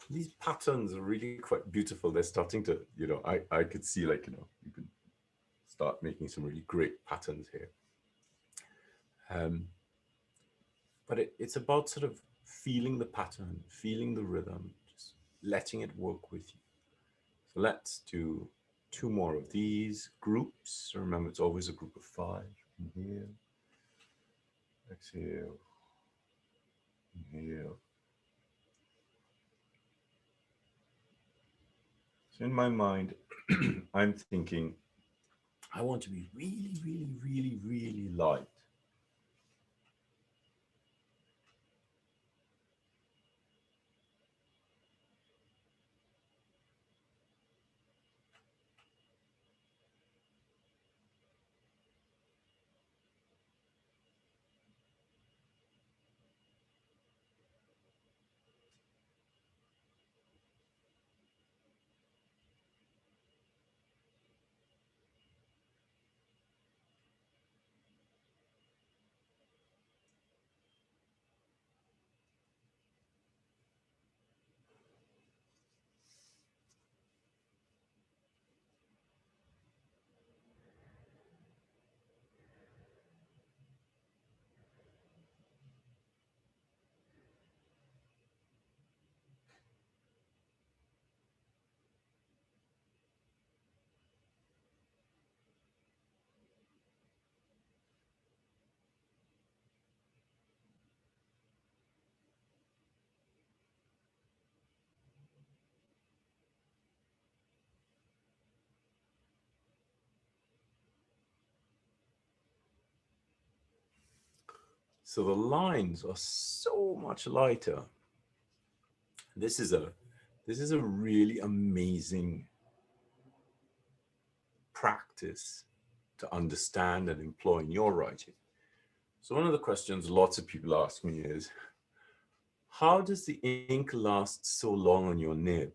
These patterns are really quite beautiful. They're starting to, I could see, like, you could start making some really great patterns here. But it's about sort of feeling the pattern, feeling the rhythm, just letting it work with you. So let's do 2 more of these groups. So remember, it's always a group of 5. Inhale, exhale, inhale. So in my mind, I'm thinking I want to be really, really, really, really light. So the lines are so much lighter. This is a really amazing practice to understand and employ in your writing. So one of the questions lots of people ask me is, how does the ink last so long on your nib?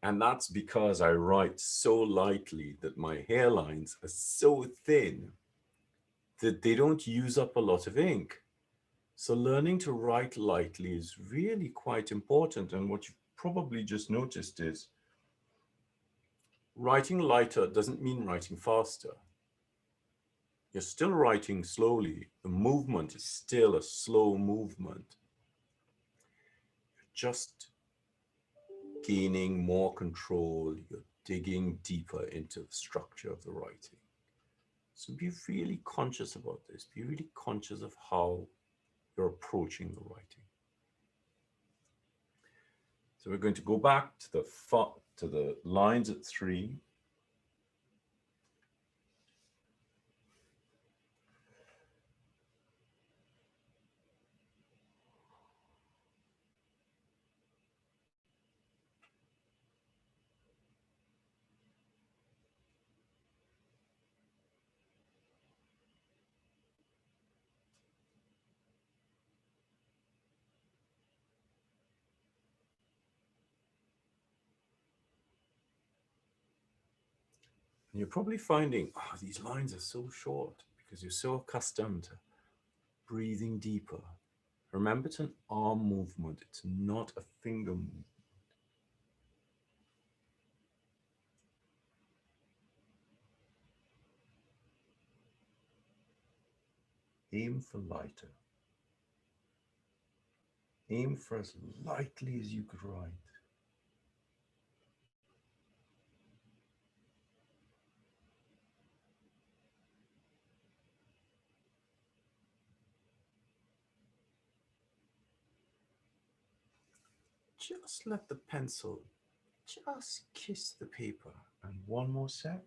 And that's because I write so lightly that my hairlines are so thin that they don't use up a lot of ink. So learning to write lightly is really quite important. And what you've probably just noticed is writing lighter doesn't mean writing faster. You're still writing slowly. The movement is still a slow movement. You're just gaining more control. You're digging deeper into the structure of the writing. So be really conscious about this. Be really conscious of how you're approaching the writing. So we're going to go back to the lines at 3. And you're probably finding, oh, these lines are so short because you're so accustomed to breathing deeper. Remember, it's an arm movement. It's not a finger movement. Aim for lighter. Aim for as lightly as you could write. Just let the pencil just kiss the paper. And one more set.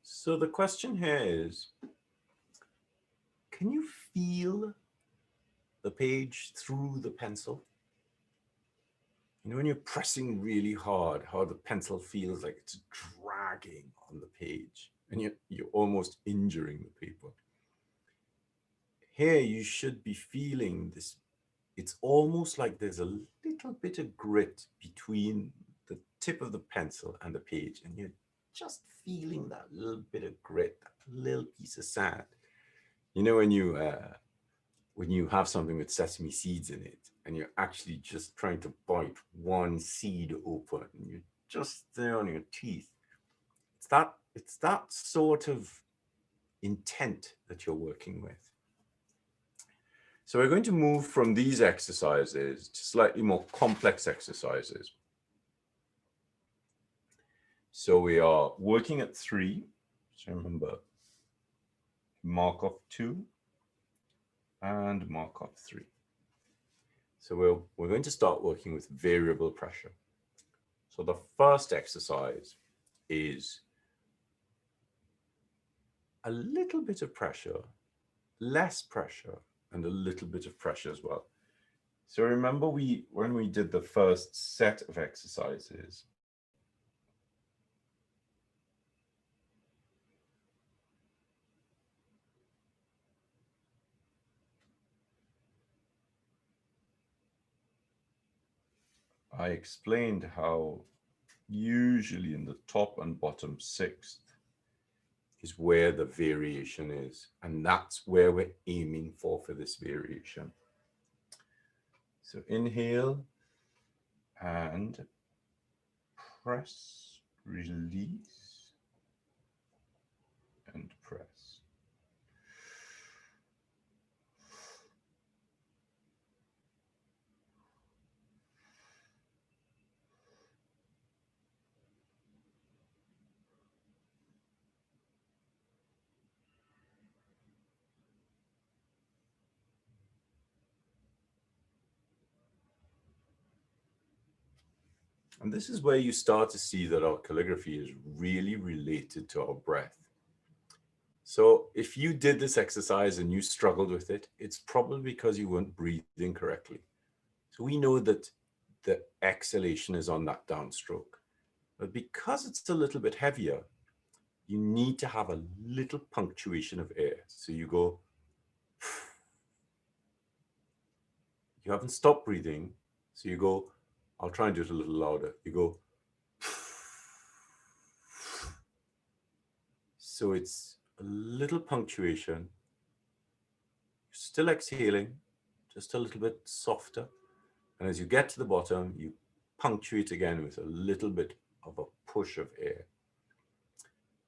So the question here is, can you feel the page through the pencil? You know, when you're pressing really hard, how the pencil feels like it's dragging on the page and you're almost injuring the paper. Here, you should be feeling this. It's almost like there's a little bit of grit between the tip of the pencil and the page, and you're just feeling that little bit of grit, that little piece of sand. You know, when you have something with sesame seeds in it and you're actually just trying to bite one seed open and you're just there on your teeth. It's that sort of intent that you're working with. So we're going to move from these exercises to slightly more complex exercises. So we are working at 3. So remember, mark off 2 and mark off 3. So we're going to start working with variable pressure. So the first exercise is a little bit of pressure, less pressure, and a little bit of pressure as well. So remember when we did the first set of exercises, I explained how usually in the top and bottom sixth is where the variation is, and that's where we're aiming for this variation. So inhale and press, release, and press. And this is where you start to see that our calligraphy is really related to our breath. So if you did this exercise and you struggled with it, it's probably because you weren't breathing correctly. So we know that the exhalation is on that downstroke. But because it's a little bit heavier, you need to have a little punctuation of air. So you go, you haven't stopped breathing. So you go, I'll try and do it a little louder. You go, so it's a little punctuation. Still exhaling, just a little bit softer. And as you get to the bottom, you punctuate again with a little bit of a push of air.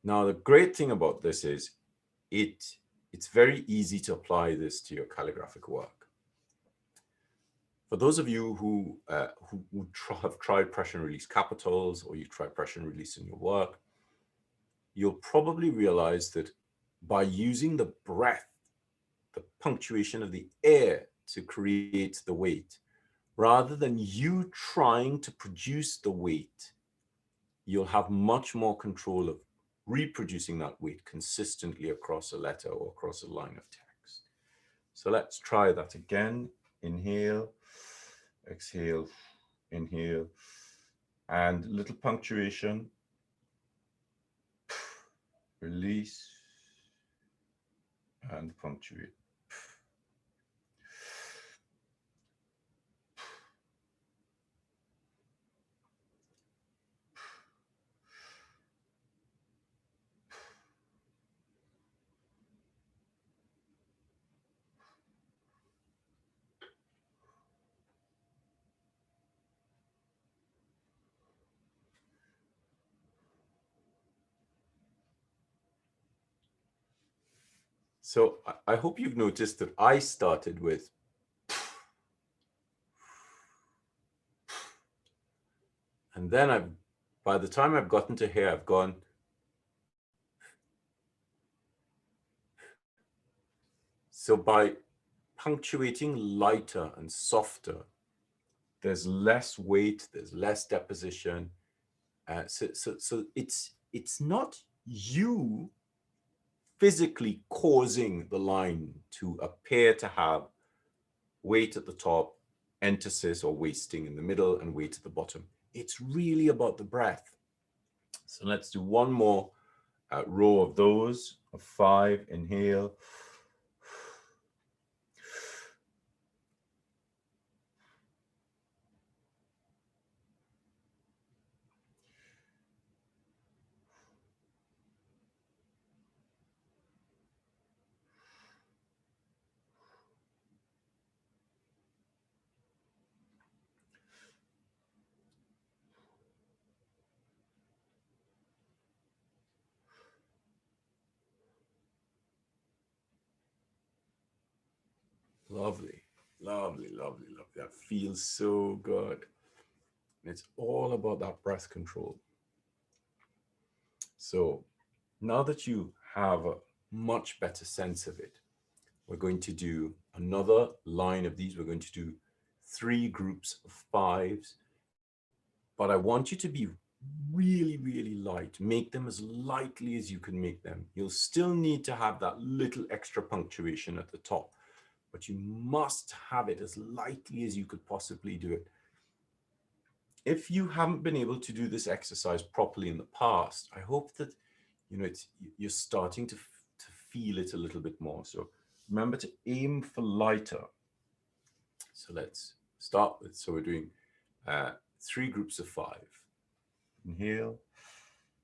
Now, the great thing about this is it's very easy to apply this to your calligraphic work. For those of you who have tried pressure and release capitals, or you try pressure and release in your work, you'll probably realize that by using the breath, the punctuation of the air to create the weight, rather than you trying to produce the weight, you'll have much more control of reproducing that weight consistently across a letter or across a line of text. So let's try that again. Inhale, exhale, inhale, and little punctuation. Release and punctuate. So I hope you've noticed that I started with and then by the time I've gotten to here, I've gone. So by punctuating lighter and softer, there's less weight, there's less deposition. So it's not you physically causing the line to appear to have weight at the top, entasis or wasting in the middle, and weight at the bottom. It's really about the breath. So let's do one more row of those, of 5, inhale. Lovely, lovely, lovely, lovely. That feels so good. And it's all about that breath control. So now that you have a much better sense of it, we're going to do another line of these. We're going to do 3 groups of 5s, but I want you to be really, really light. Make them as lightly as you can make them. You'll still need to have that little extra punctuation at the top, but you must have it as lightly as you could possibly do it. If you haven't been able to do this exercise properly in the past, I hope that you're starting to feel it a little bit more. So remember to aim for lighter. So let's start with, so we're doing 3 groups of 5. Inhale,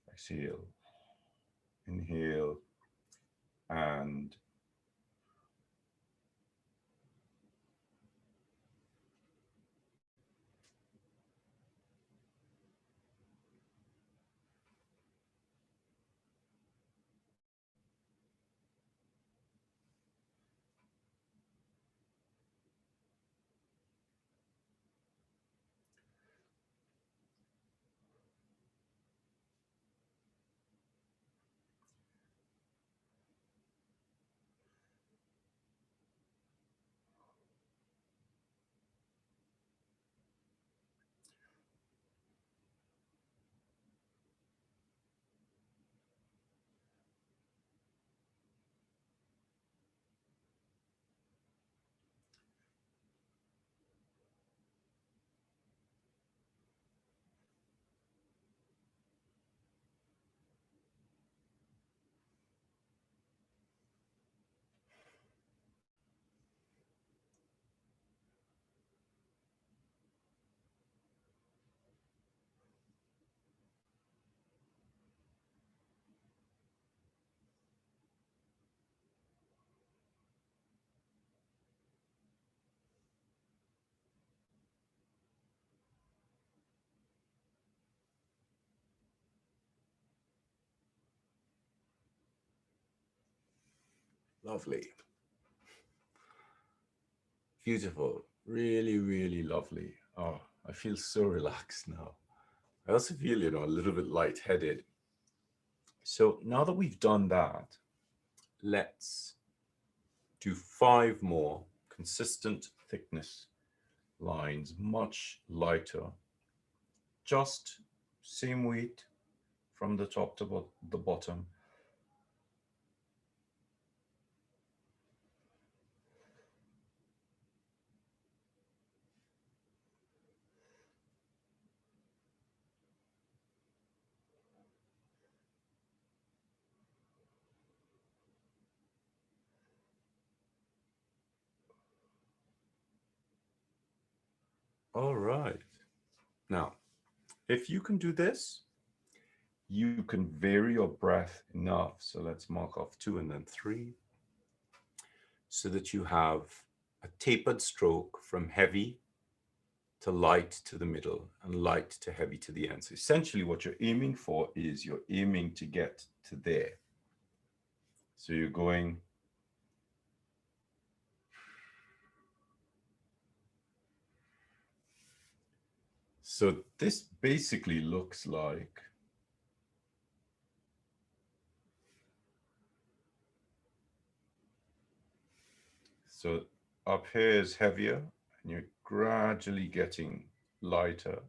exhale, inhale, and lovely. Beautiful. Really, really lovely. Oh, I feel so relaxed now. I also feel, a little bit lightheaded. So now that we've done that, let's do 5 more consistent thickness lines, much lighter, just same weight from the top to the bottom. All right. Now, if you can do this, you can vary your breath enough. So let's mark off 2 and then 3, so that you have a tapered stroke from heavy to light to the middle and light to heavy to the end. So essentially what you're aiming for is you're aiming to get to there. So you're going so this basically looks like, so up here is heavier and you're gradually getting lighter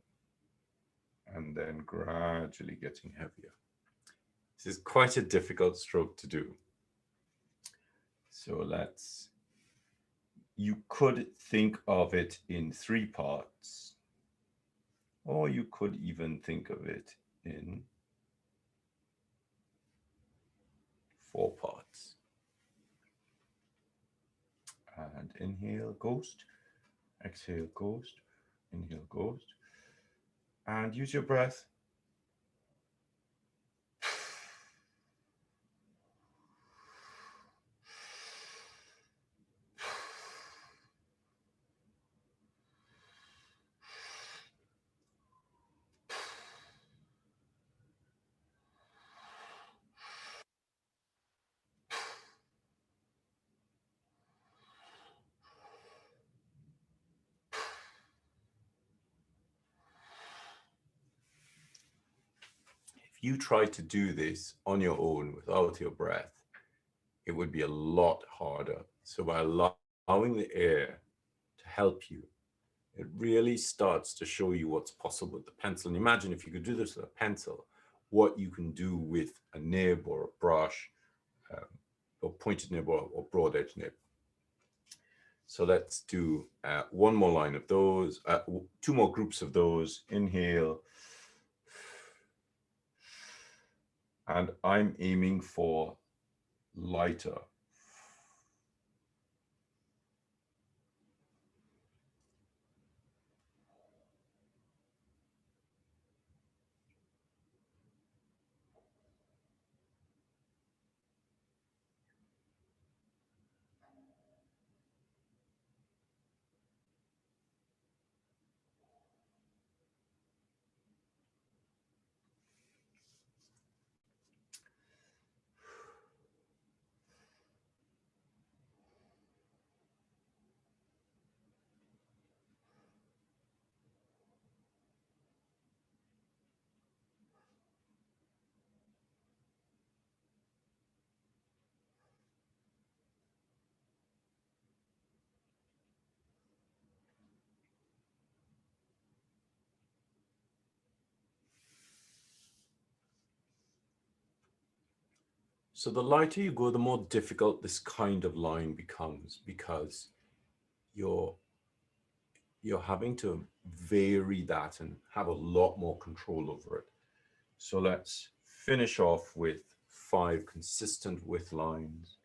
and then gradually getting heavier. This is quite a difficult stroke to do. So you could think of it in 3 parts, or you could even think of it in 4 parts. And inhale, ghost, exhale, ghost, inhale, ghost, and use your breath. you try to do this on your own without your breath, it would be a lot harder. So by allowing the air to help you, it really starts to show you what's possible with the pencil. And imagine if you could do this with a pencil, what you can do with a nib or a brush, um, or pointed nib or broad edge nib. So let's do one more line of those, two more groups of those. Inhale. And I'm aiming for lighter. So the lighter you go, the more difficult this kind of line becomes, because you're having to vary that and have a lot more control over it. So let's finish off with 5 consistent width lines.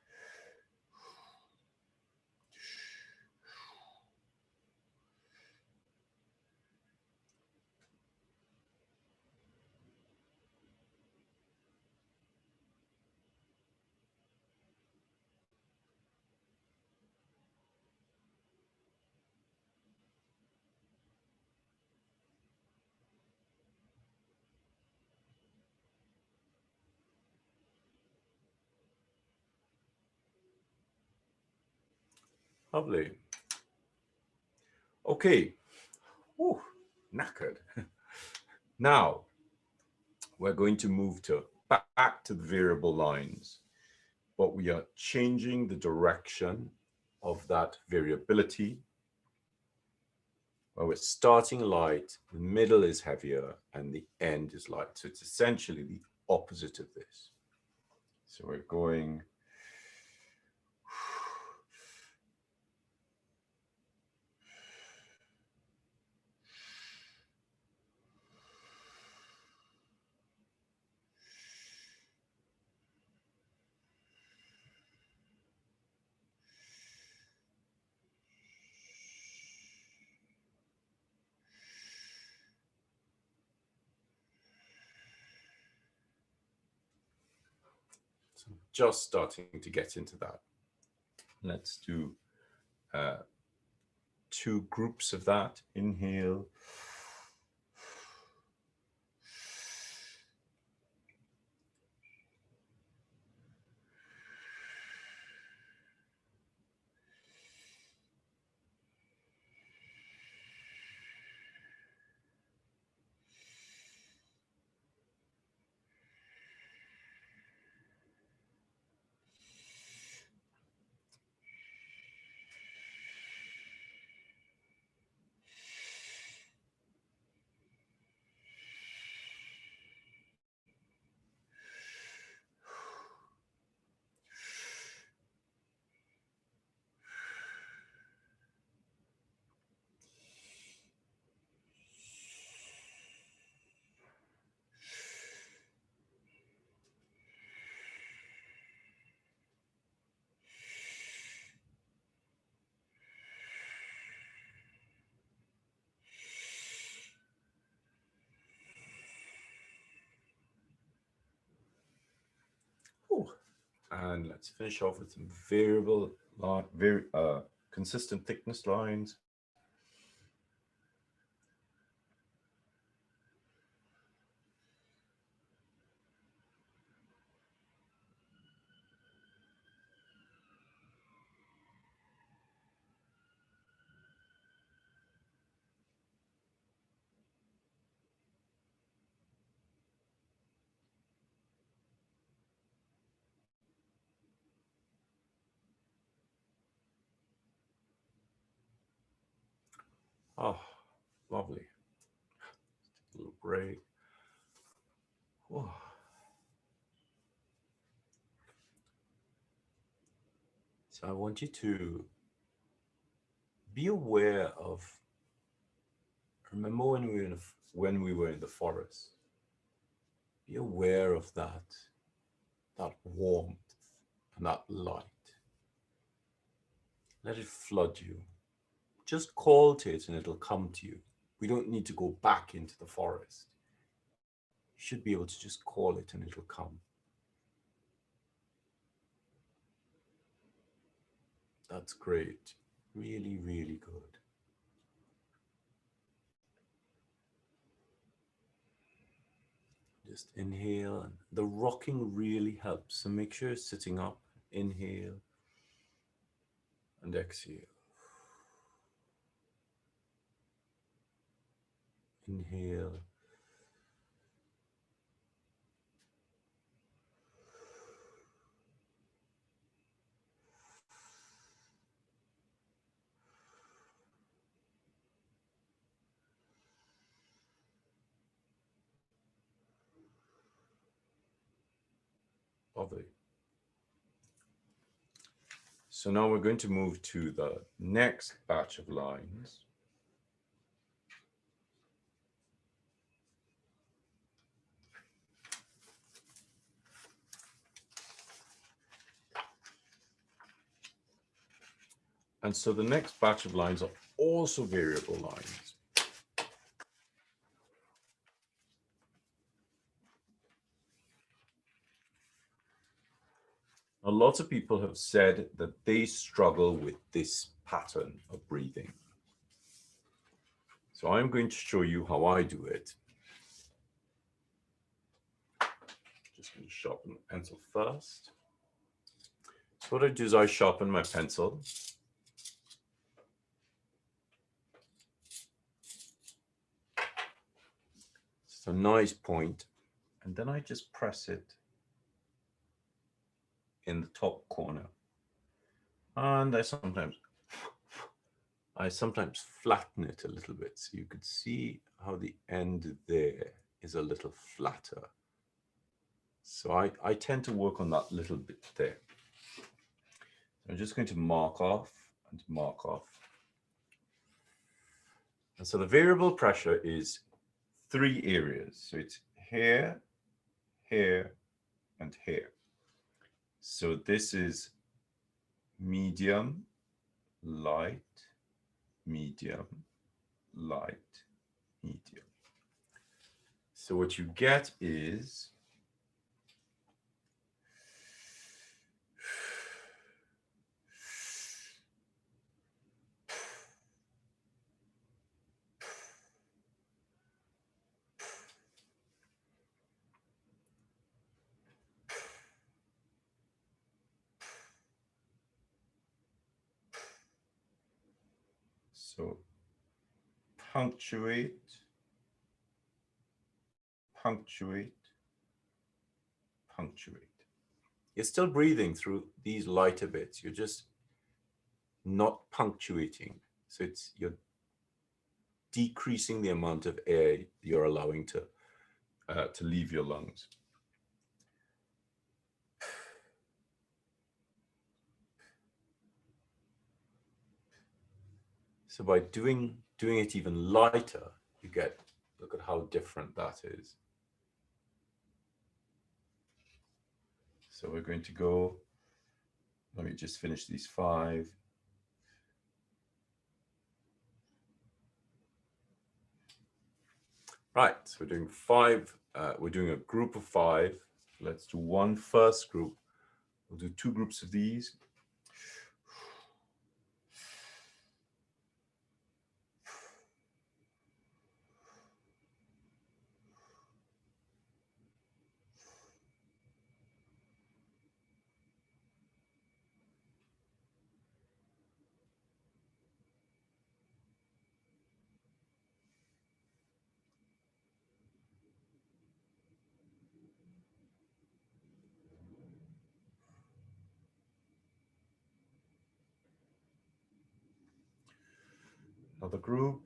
Lovely. Okay. Whew, knackered. Now we're going to move to back to the variable lines, but we are changing the direction of that variability, where we're starting light, the middle is heavier, and the end is light. So it's essentially the opposite of this. So we're going just starting to get into that. Let's do 2 groups of that. Inhale. And let's finish off with some variable, very consistent thickness lines. Oh, lovely. A little break. Oh. So I want you to be aware of, remember when we were in the forest, be aware of that warmth and that light. Let it flood you. Just call to it and it'll come to you. We don't need to go back into the forest. You should be able to just call it and it'll come. That's great. Really, really good. Just inhale, and the rocking really helps. So make sure you're sitting up. Inhale and exhale. Inhale. Lovely. So now we're going to move to the next batch of lines. And so the next batch of lines are also variable lines. Now, lots of people have said that they struggle with this pattern of breathing. So I'm going to show you how I do it. Just going to sharpen the pencil first. So what I do is I sharpen my pencil. It's a nice point, and then I just press it in the top corner. And I sometimes flatten it a little bit, so you could see how the end there is a little flatter. So I tend to work on that little bit there. I'm just going to mark off and mark off. And so the variable pressure is 3 areas. So it's here, here, and here. So this is medium, light, medium, light, medium. So what you get is so punctuate, punctuate, punctuate. You're still breathing through these lighter bits. You're just not punctuating. So you're decreasing the amount of air you're allowing to leave your lungs. So by doing it even lighter, you get, look at how different that is. So we're going to go, let me just finish these 5. Right, so we're doing 5, we're doing a group of 5. Let's do one first group. We'll do 2 groups of these. Another group.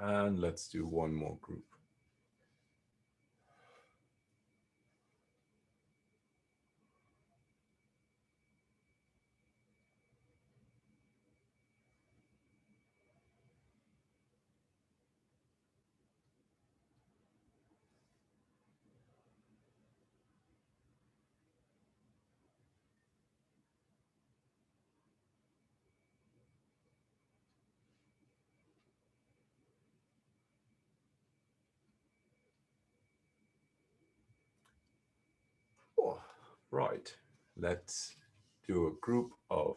And let's do one more group. Oh, right. Let's do a group of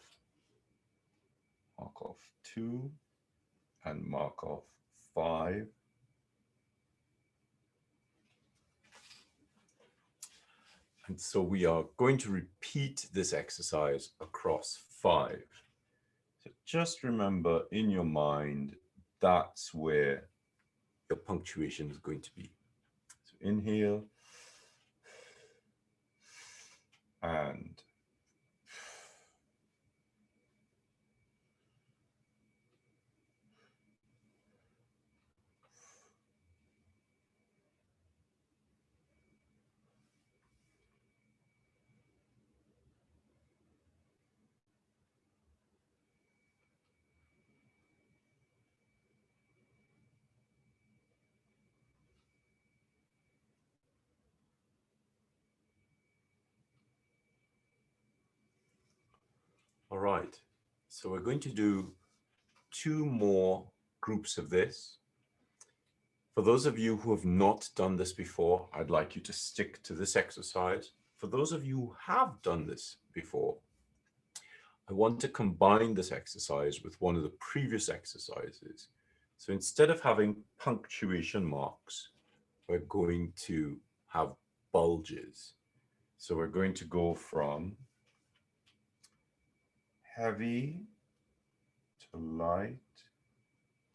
Markov 2 and Markov 5. And so we are going to repeat this exercise across 5. So just remember in your mind, that's where your punctuation is going to be. So inhale and all right. So we're going to do 2 more groups of this. For those of you who have not done this before, I'd like you to stick to this exercise. For those of you who have done this before, I want to combine this exercise with one of the previous exercises. So instead of having punctuation marks, we're going to have bulges. So we're going to go from heavy to light,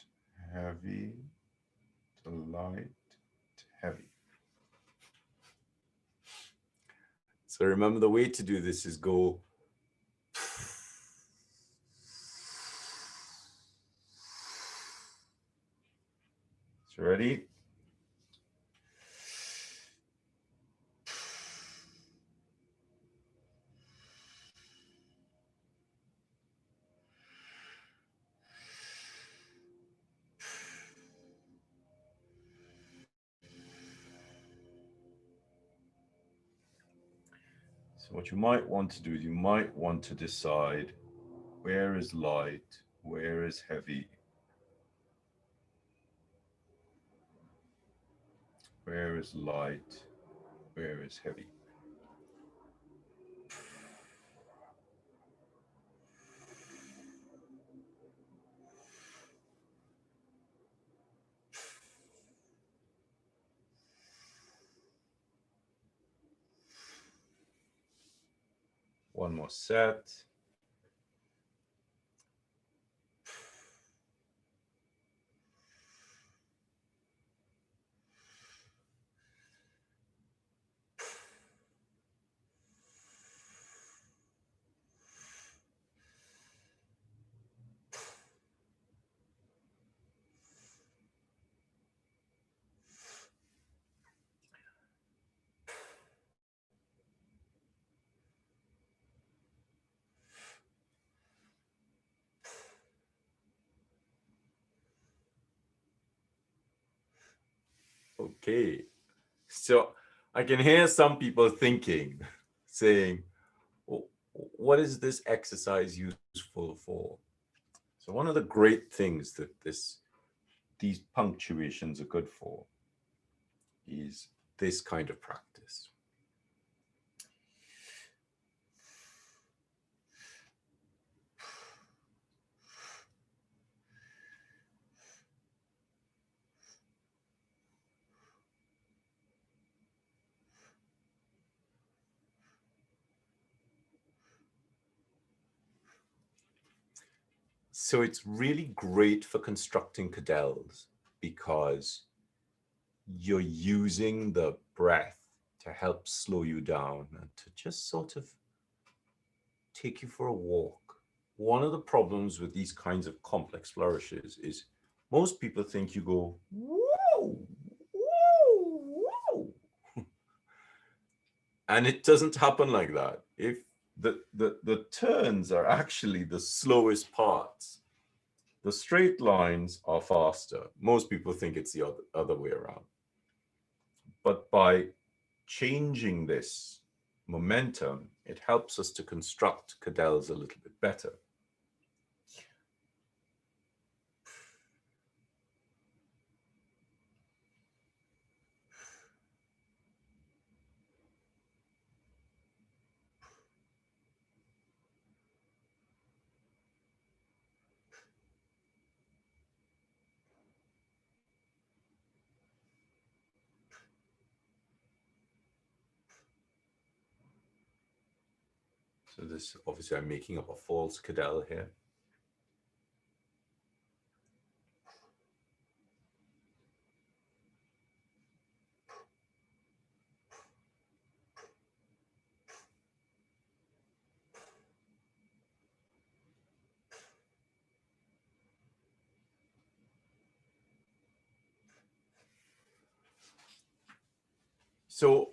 to heavy, to light, to heavy. So remember, the way to do this is go so ready? So what you might want to do is you might want to decide where is light, where is heavy, where is light, where is heavy. One more set. Okay, so I can hear some people thinking, saying, what is this exercise useful for? So one of the great things that these punctuations are good for is this kind of practice. So it's really great for constructing cadelles because you're using the breath to help slow you down and to just sort of take you for a walk. One of the problems with these kinds of complex flourishes is Most people think you go, whoa, whoa, whoa. And it doesn't happen like that. If the turns are actually the slowest parts, the straight lines are faster. Most people think it's the other way around. But by changing this momentum, it helps us to construct cadelles a little bit better. So this, obviously I'm making up a false cadelle here. So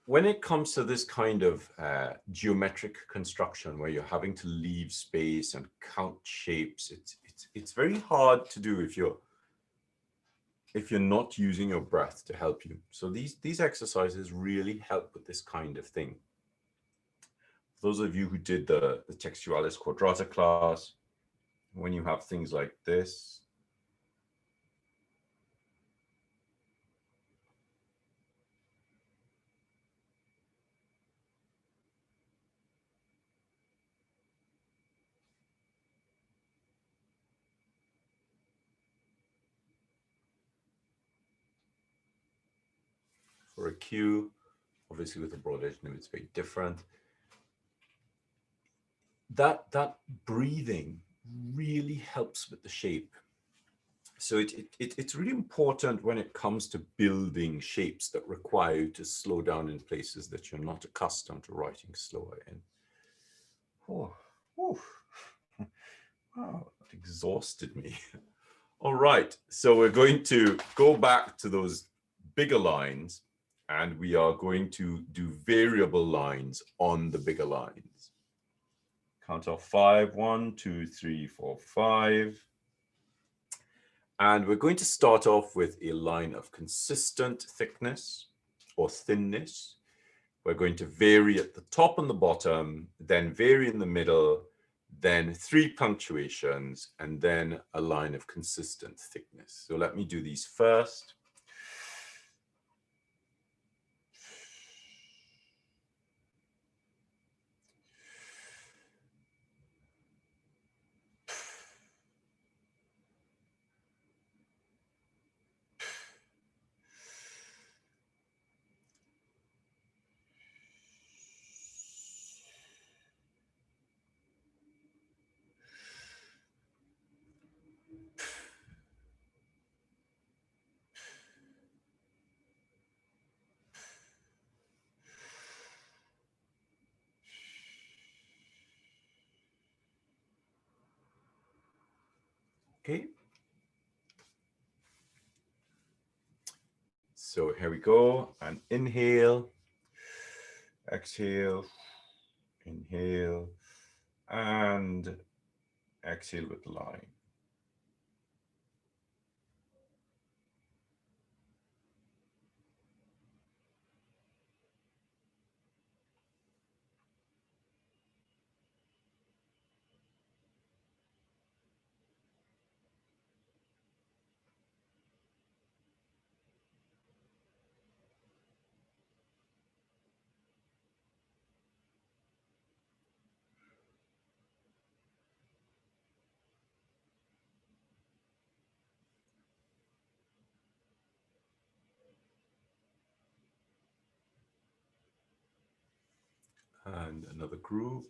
when it comes to this kind of geometric construction where you're having to leave space and count shapes, it's very hard to do if you're not using your breath to help you. So these exercises really help with this kind of thing. Those of you who did the Textualis Quadrata class, when you have things like this, for a Q, obviously with a broad edge nib, it's very different. That breathing really helps with the shape. So it's really important when it comes to building shapes that require you to slow down in places that you're not accustomed to writing slower in. Oh, wow, that exhausted me. All right, so we're going to go back to those bigger lines and we are going to do variable lines on the bigger lines. Count off 5, 1, 2, 3, 4, 5. And we're going to start off with a line of consistent thickness or thinness. We're going to vary at the top and the bottom, then vary in the middle, then 3 punctuations, and then a line of consistent thickness. So let me do these first. Okay. So here we go. And inhale, exhale, inhale, and exhale with the line. And another group.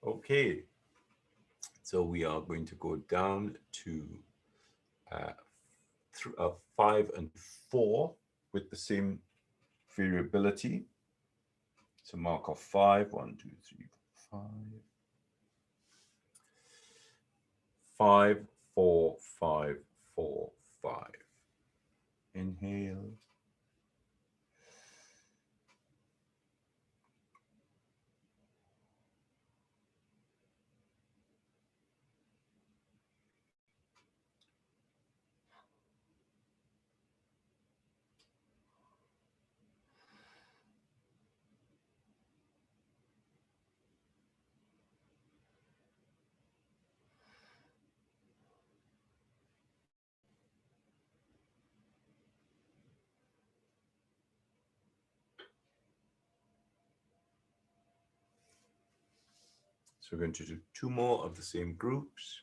Okay, so we are going to go down to uh, 5 and 4 with the same variability. So mark off 5, 1, 2, 3, 5. 5, 4, 5, 4, 5. Inhale. So we're going to do 2 more of the same groups.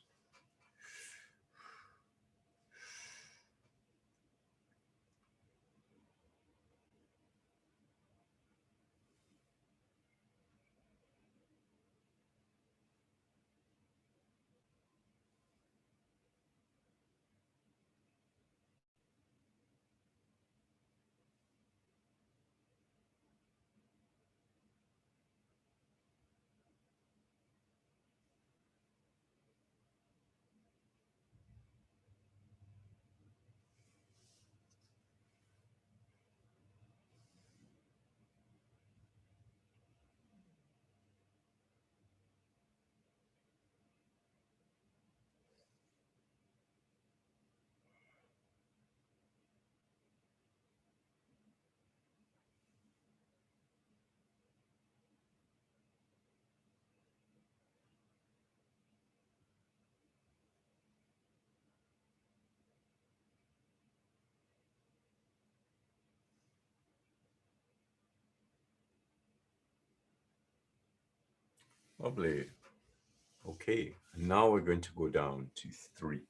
Lovely. Okay, and now we're going to go down to 3.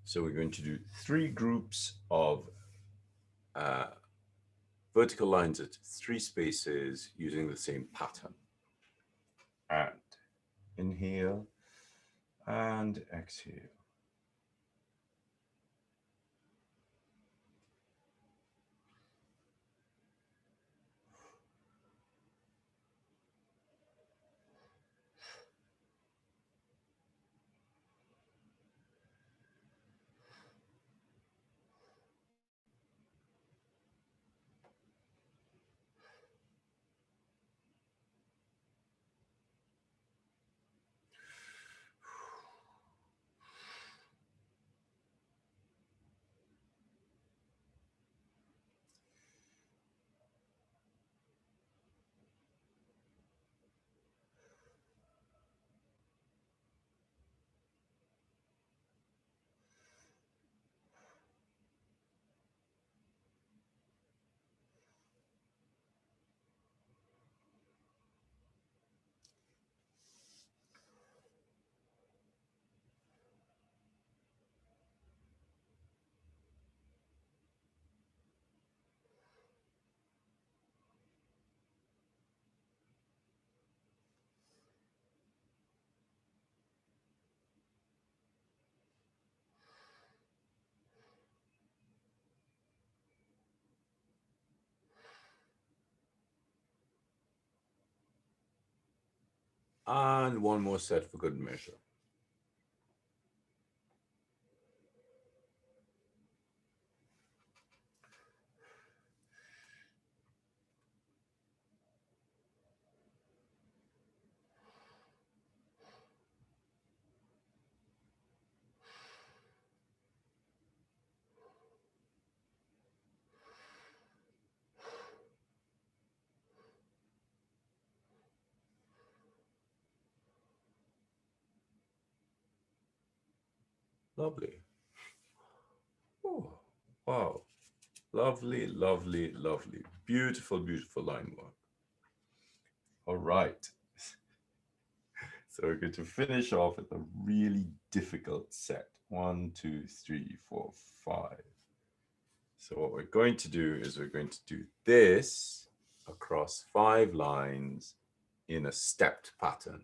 So we're going to do 3 groups of uh, vertical lines at 3 spaces using the same pattern. And inhale and exhale. And 1 more set for good measure. Lovely. Oh, wow. Lovely, lovely, lovely. Beautiful, beautiful line work. All right. So we're going to finish off with a really difficult set. 1, 2, 3, 4, 5. So what we're going to do is we're going to do this across 5 lines in a stepped pattern.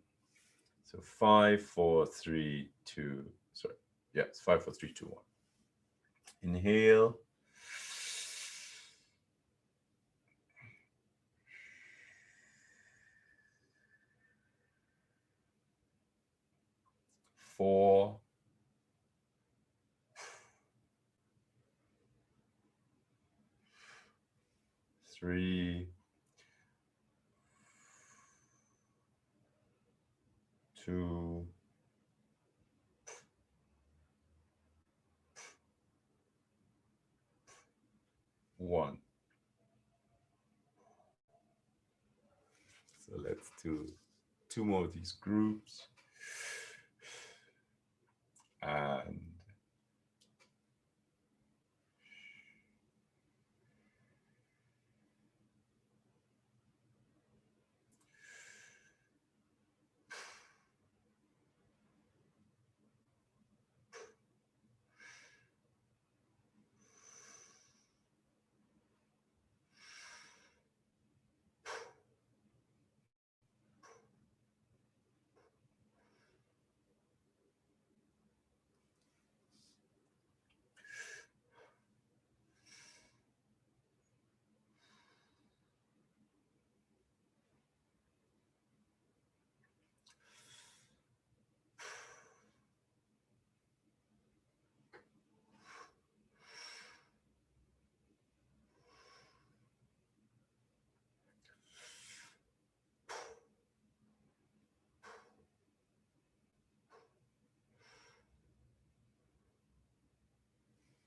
So 5, 4, 3, 2, sorry. Yeah, it's 5, 4, 3, 2, 1. Inhale. Four, 3, 2, 1. So let's do 2 more of these groups.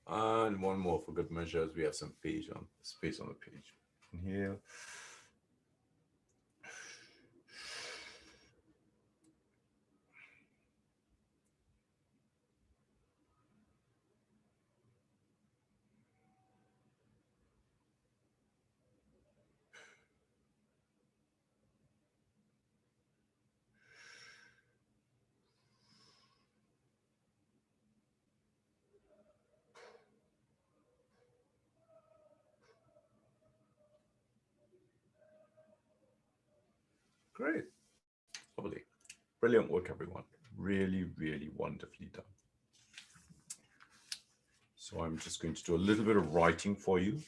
And one more for good measure, as we have some space on the page. Inhale. Great. Lovely. Brilliant work, everyone. Really, really wonderfully done. So I'm just going to do a little bit of writing for you.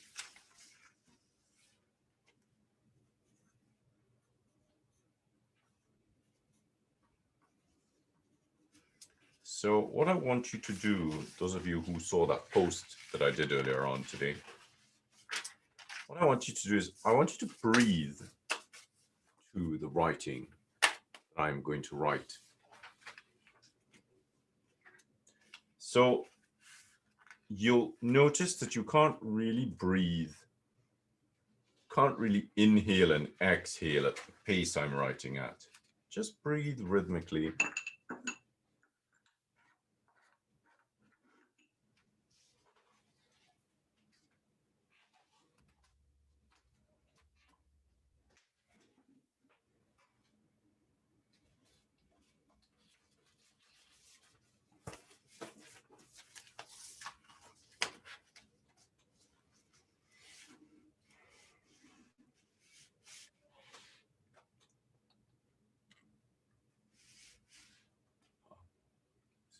So what I want you to do, those of you who saw that post that I did earlier on today, what I want you to do is I want you to breathe to the writing that I'm going to write. So you'll notice that you can't really breathe, can't really inhale and exhale at the pace I'm writing at. Just breathe rhythmically.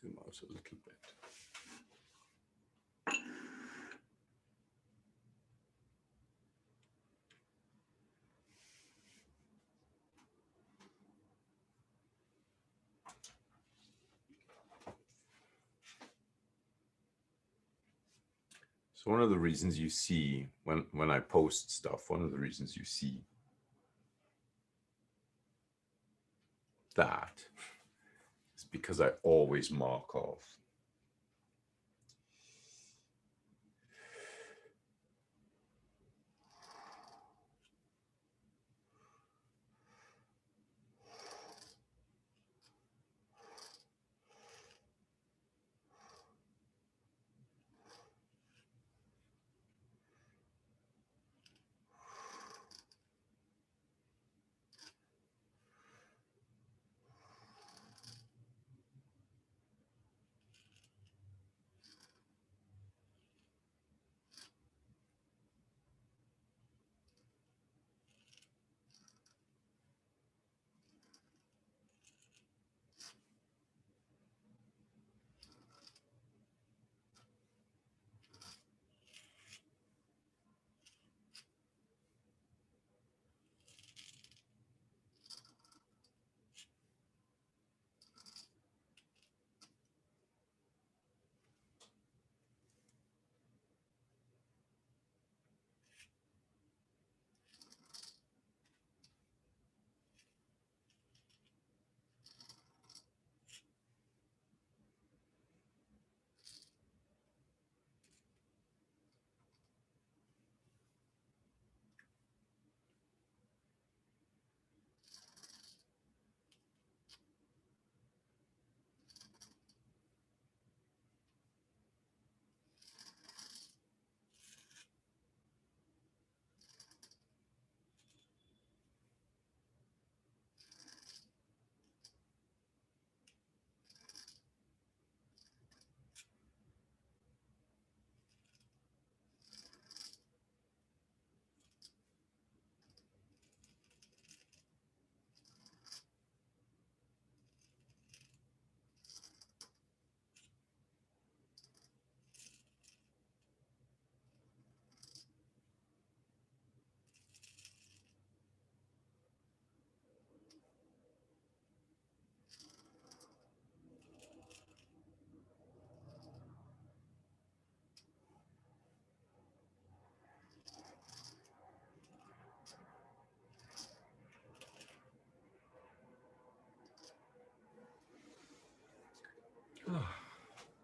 Zoom out a little bit. So one of the reasons you see when I post stuff, one of the reasons you see that is because I always mark off.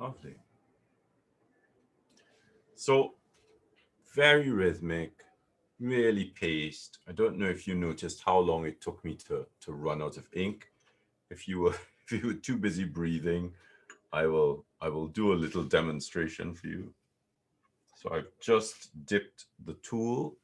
Lovely. So very rhythmic, really paced. I don't know if you noticed how long it took me to run out of ink. If you were if you were too busy breathing, I will do a little demonstration for you. So I've just dipped the tool.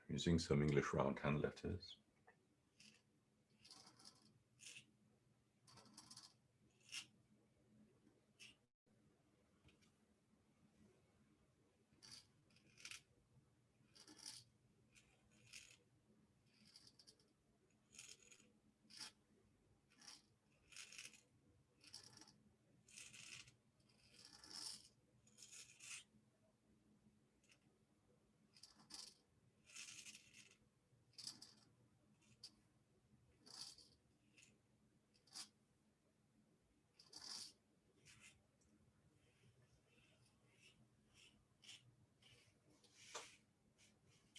Using some English roundhand letters.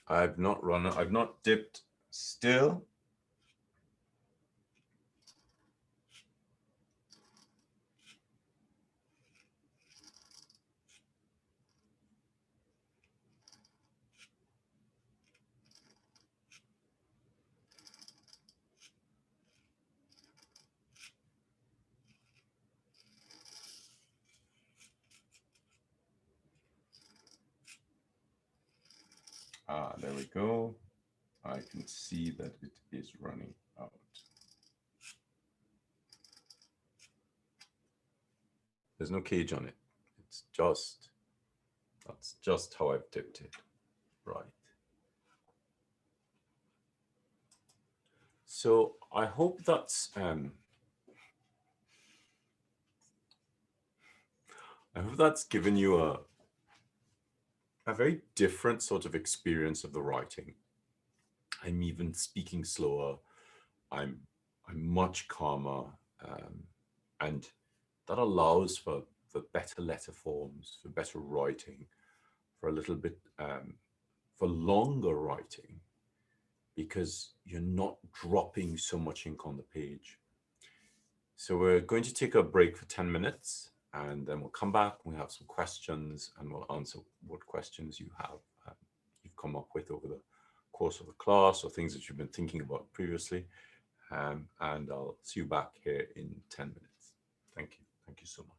I've not dipped still. There we go. I can see that it is running out. There's no cage on it. That's just how I've dipped it. Right. So I hope that's given you a very different sort of experience of the writing. I'm even speaking slower. I'm much calmer, and that allows for better letter forms, for better writing, for a little bit for longer writing, because you're not dropping so much ink on the page. So we're going to take a break for 10 minutes, and then we'll come back. We have some questions, and we'll answer what questions you've come up with over the course of the class, or things that you've been thinking about previously. And I'll see you back here in 10 minutes. Thank you. Thank you so much.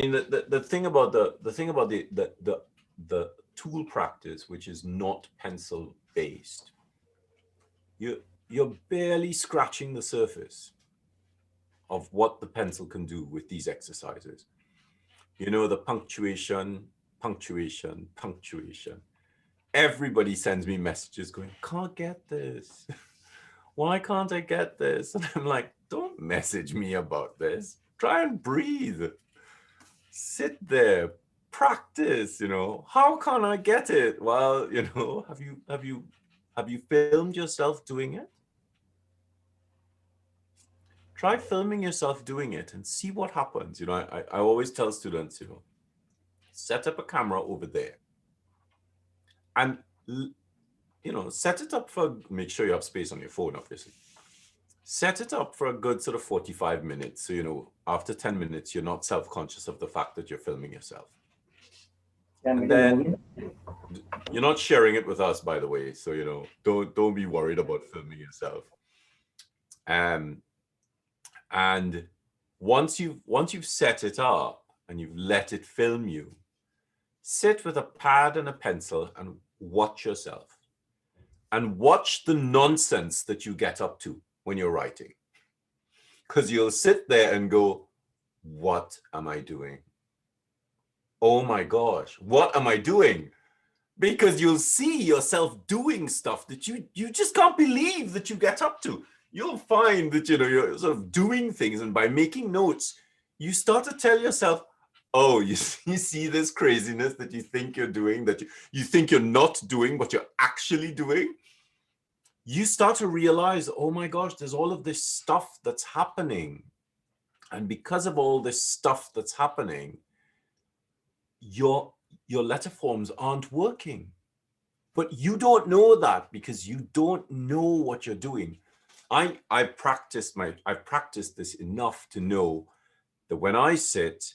mean, the thing about the tool practice, which is not pencil based, you're barely scratching the surface of what the pencil can do with these exercises. You know, the punctuation, punctuation, punctuation. Everybody sends me messages going, can't get this. Why can't I get this? And I'm like, don't message me about this. Try and breathe. Sit there, practice, you know. How can I get it? Well, you know, have you filmed yourself doing it? Try filming yourself doing it and see what happens. You know, I always tell students, you know, set up a camera over there and, you know, set it up for, make sure you have space on your phone, obviously. Set it up for a good sort of 45 minutes. So, you know, after 10 minutes, you're not self-conscious of the fact that you're filming yourself. And then you're not sharing it with us, by the way. So, you know, don't be worried about filming yourself. And once you've set it up and you've let it film you, sit with a pad and a pencil and watch yourself. And watch the nonsense that you get up to when you're writing. Because you'll sit there and go, what am I doing? Oh my gosh, what am I doing? Because you'll see yourself doing stuff that you just can't believe that you get up to. You'll find that, you know, you're sort of doing things, and by making notes, you start to tell yourself, oh, you see this craziness that you think you're doing, that you think you're not doing, but you're actually doing. You start to realize, oh my gosh, there's all of this stuff that's happening. And because of all this stuff that's happening, your letter forms aren't working. But you don't know that because you don't know what you're doing. I've practiced this enough to know that when I sit,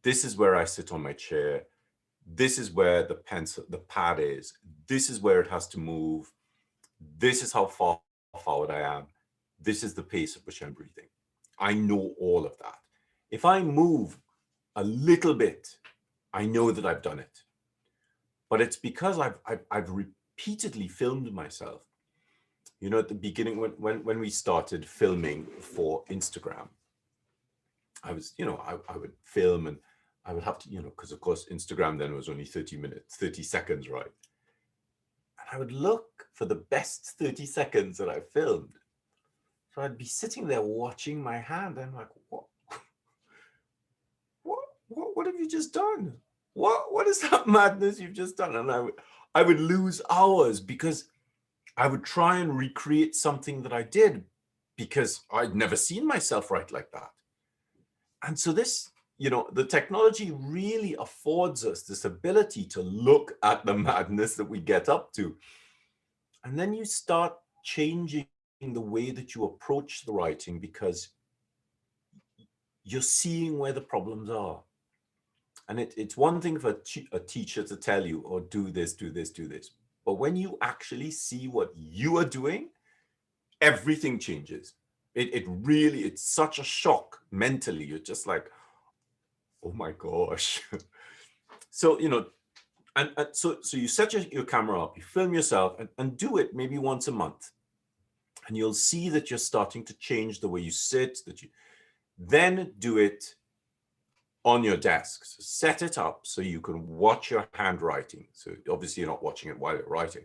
this is where I sit on my chair. This is where the pad is. This is where it has to move. This is how far forward I am. This is the pace at which I'm breathing. I know all of that. If I move a little bit, I know that I've done it. But it's because I've repeatedly filmed myself. You know, at the beginning, when we started filming for Instagram, I was, you know, I would film and I would have to, you know, because of course Instagram then was only 30 seconds, right? And I would look for the best 30 seconds that I filmed. So I'd be sitting there watching my hand. And I'm like, what have you just done? What is that madness you've just done? And I would lose hours because I would try and recreate something that I did because I'd never seen myself write like that. And so this, you know, the technology really affords us this ability to look at the madness that we get up to. And then you start changing the way that you approach the writing because you're seeing where the problems are. And it's one thing for a teacher to tell you, or do this, do this, do this. But when you actually see what you are doing, everything changes. It's such a shock mentally. You're just like, oh my gosh. So, you know, and so you set your camera up, you film yourself and do it maybe once a month. And you'll see that you're starting to change the way you sit, that you then do it on your desk. So set it up so you can watch your handwriting. So obviously you're not watching it while you're writing.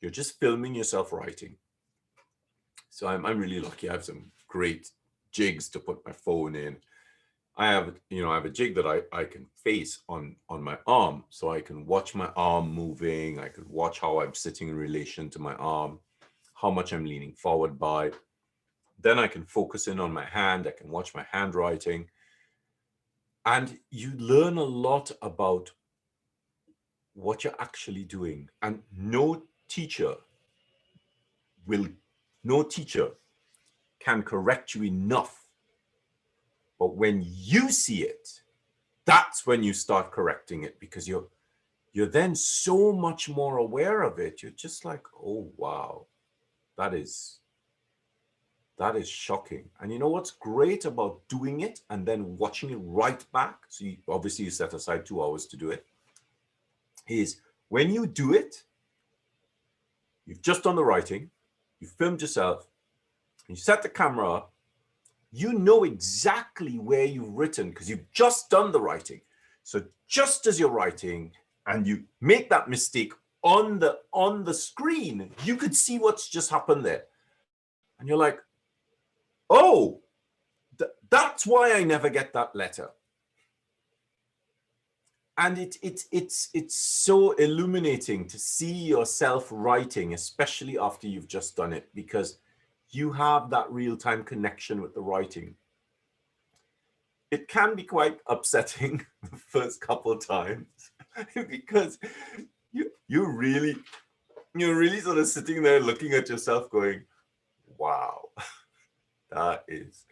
You're just filming yourself writing. So I'm really lucky. I have some great jigs to put my phone in. I have a jig that I can face on my arm, so I can watch my arm moving. I can watch how I'm sitting in relation to my arm, how much I'm leaning forward by. Then I can focus in on my hand. I can watch my handwriting. And you learn a lot about what you're actually doing. And no teacher can correct you enough. But when you see it, that's when you start correcting it, because you're then so much more aware of it. You're just like, oh, wow, that is That is shocking. And you know what's great about doing it and then watching it right back? So obviously you set aside 2 hours to do it. Is when you do it, you've just done the writing, you filmed yourself, you set the camera up, you know exactly where you've written because you've just done the writing. So just as you're writing and you make that mistake on the screen, you could see what's just happened there. And you're like, oh, that's why I never get that letter. And it's so illuminating to see yourself writing, especially after you've just done it, because you have that real-time connection with the writing. It can be quite upsetting the first couple of times because you're really sort of sitting there looking at yourself going, wow, that is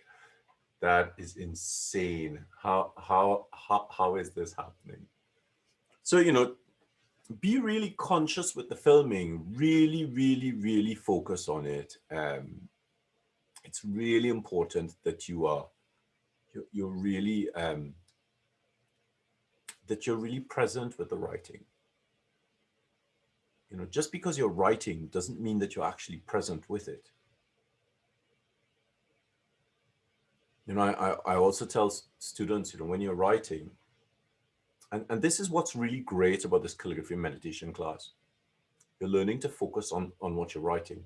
insane. How is this happening? So, you know, be really conscious with the filming, really focus on it. It's really important that you're really present with the writing. You know, just because you're writing doesn't mean that you're actually present with it. You know, I also tell students, you know, when you're writing, and this is what's really great about this calligraphy and meditation class, you're learning to focus on what you're writing.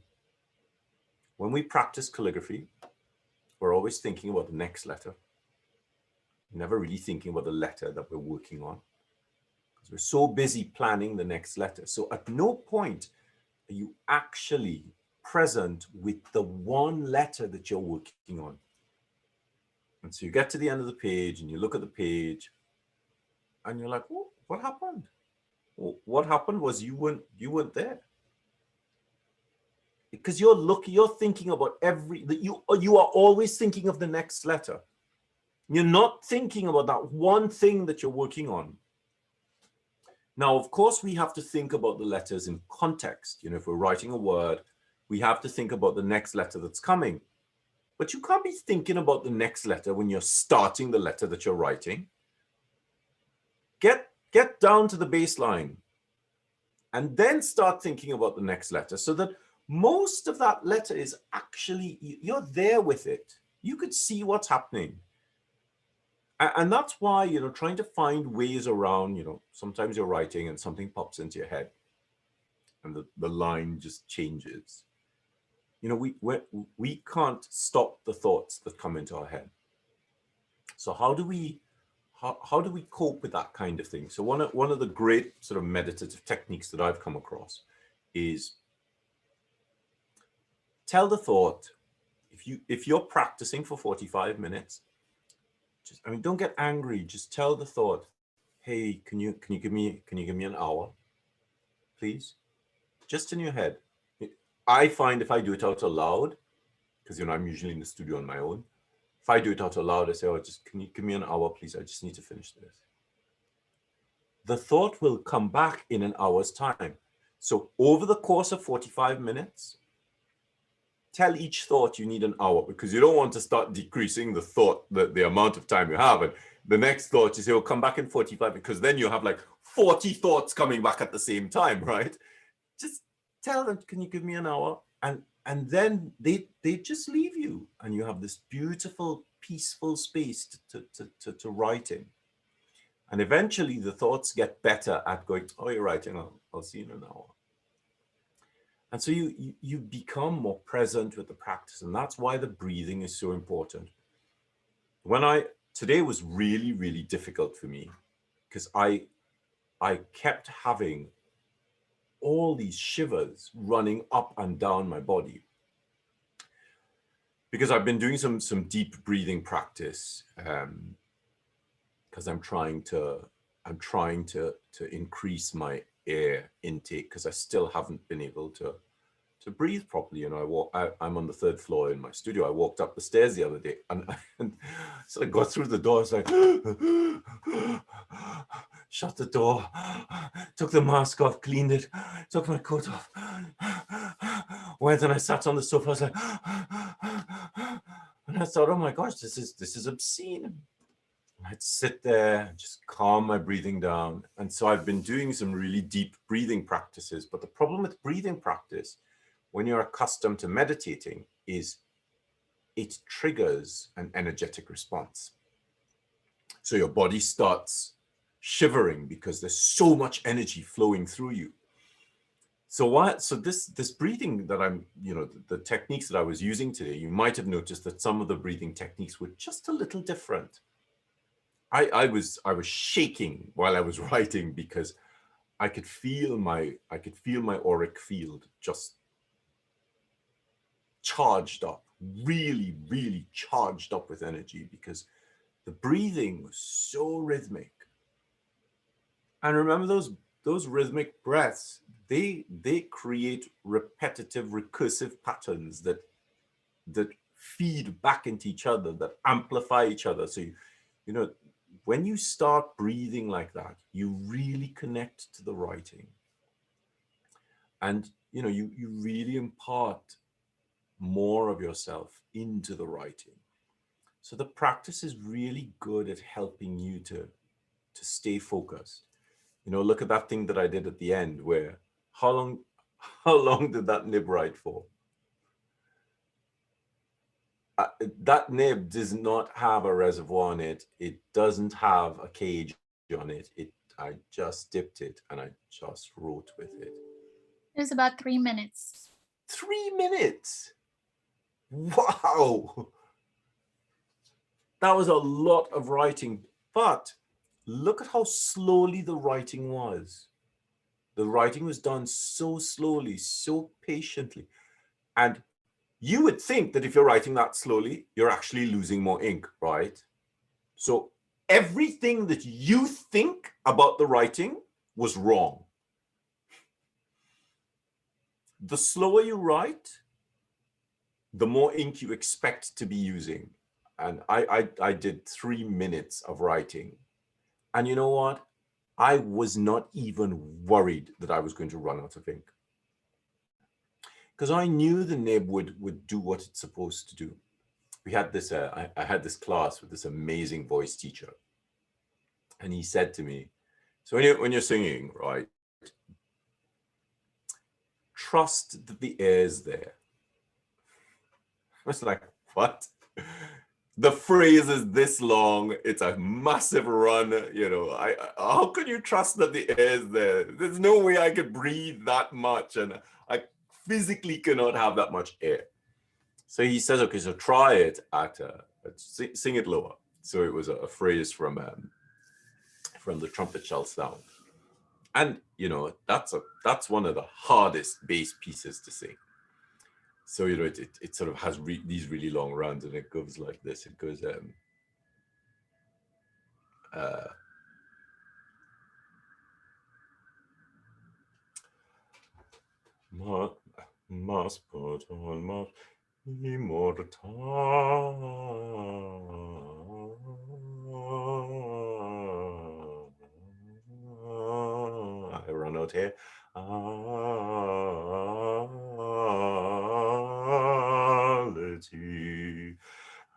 When we practice calligraphy, we're always thinking about the next letter. We're never really thinking about the letter that we're working on because we're so busy planning the next letter. So at no point are you actually present with the one letter that you're working on. And so you get to the end of the page and you look at the page and you're like, oh, what happened? Well, what happened was you weren't there. Because you're thinking about you are always thinking of the next letter. You're not thinking about that one thing that you're working on. Now, of course, we have to think about the letters in context. You know, if we're writing a word, we have to think about the next letter that's coming. But you can't be thinking about the next letter when you're starting the letter that you're writing. Get down to the baseline and then start thinking about the next letter so that most of that letter is actually, you're there with it. You could see what's happening. And that's why, you know, trying to find ways around, you know, sometimes you're writing and something pops into your head and the line just changes. You know, we can't stop the thoughts that come into our head. So how do we cope with that kind of thing? So one of the great sort of meditative techniques that I've come across is tell the thought, if you're practicing for 45 minutes, don't get angry, just tell the thought, hey, can you give me an hour, please? Just in your head. I find if I do it out aloud, because, you know, I'm usually in the studio on my own. If I do it out aloud, I say, oh, can you give me an hour, please? I just need to finish this. The thought will come back in an hour's time. So over the course of 45 minutes, tell each thought you need an hour, because you don't want to start decreasing the thought, the amount of time you have. And the next thought you say, oh, come back in 45, because then you have like 40 thoughts coming back at the same time, right? Just tell them, can you give me an hour? And then they just leave you, and you have this beautiful, peaceful space to write in. And eventually the thoughts get better at going, oh, you're writing, I'll see you in an hour. And so you become more present with the practice. And that's why the breathing is so important. Today was really, really difficult for me because I kept having all these shivers running up and down my body because I've been doing some deep breathing practice because I'm trying to increase my air intake because I still haven't been able to breathe properly. You know, I'm on the 3rd floor in my studio. I walked up the stairs the other day and so I got through the door. It's like, shut the door, took the mask off, cleaned it, took my coat off, went and I sat on the sofa. I was like, I thought, oh my gosh, this is obscene. I'd sit there and just calm my breathing down. And so I've been doing some really deep breathing practices. But the problem with breathing practice, when you're accustomed to meditating, is it triggers an energetic response. So your body starts shivering because there's so much energy flowing through you. So this breathing that I'm, the techniques that I was using today, you might have noticed that some of the breathing techniques were just a little different. I was shaking while I was writing because I could feel my auric field just charged up, really, really charged up with energy, because the breathing was so rhythmic. And remember, those rhythmic breaths, they create repetitive, recursive patterns that feed back into each other, that amplify each other. So when you start breathing like that, you really connect to the writing, and you really impart more of yourself into the writing. So the practice is really good at helping you to stay focused. Look at that thing that I did at the end, where how long did that nib write for? That nib does not have a reservoir on it. It doesn't have a cage on it. I just dipped it and I just wrote with it. It was about 3 minutes. 3 minutes. Wow. That was a lot of writing, but look at how slowly the writing was. The writing was done so slowly, so patiently. And you would think that if you're writing that slowly, you're actually losing more ink, right? So everything that you think about the writing was wrong. The slower you write, the more ink you expect to be using. And I did 3 minutes of writing. And you know what? I was not even worried that I was going to run out of ink, because I knew the nib would do what it's supposed to do. We had this, I had this class with this amazing voice teacher. And he said to me, so when you're singing, right, trust that the air is there. I was like, what? The phrase is this long. It's a massive run. How can you trust that the air is there? There's no way I could breathe that much, and I physically cannot have that much air. So he says, okay, so try it sing it lower. So it was a phrase from the trumpet shell sound. And that's one of the hardest bass pieces to sing. So it sort of has these really long runs, and it goes like this. It goes must put on my immortal. I run out here.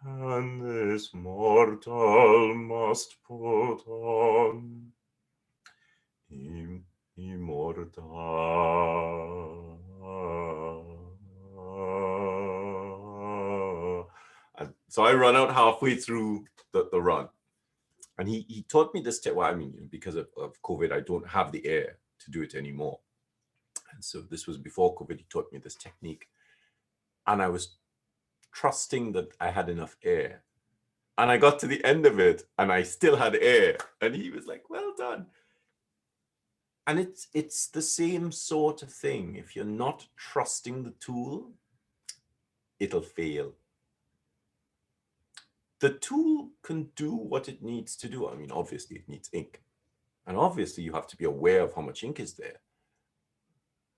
And this mortal must put on immortal. And so I run out halfway through the run. And he taught me this, because of COVID, I don't have the air to do it anymore. And so this was before COVID. He taught me this technique. And I was trusting that I had enough air. And I got to the end of it and I still had air. And he was like, well done. And it's the same sort of thing. If you're not trusting the tool, it'll fail. The tool can do what it needs to do. Obviously it needs ink. And obviously you have to be aware of how much ink is there.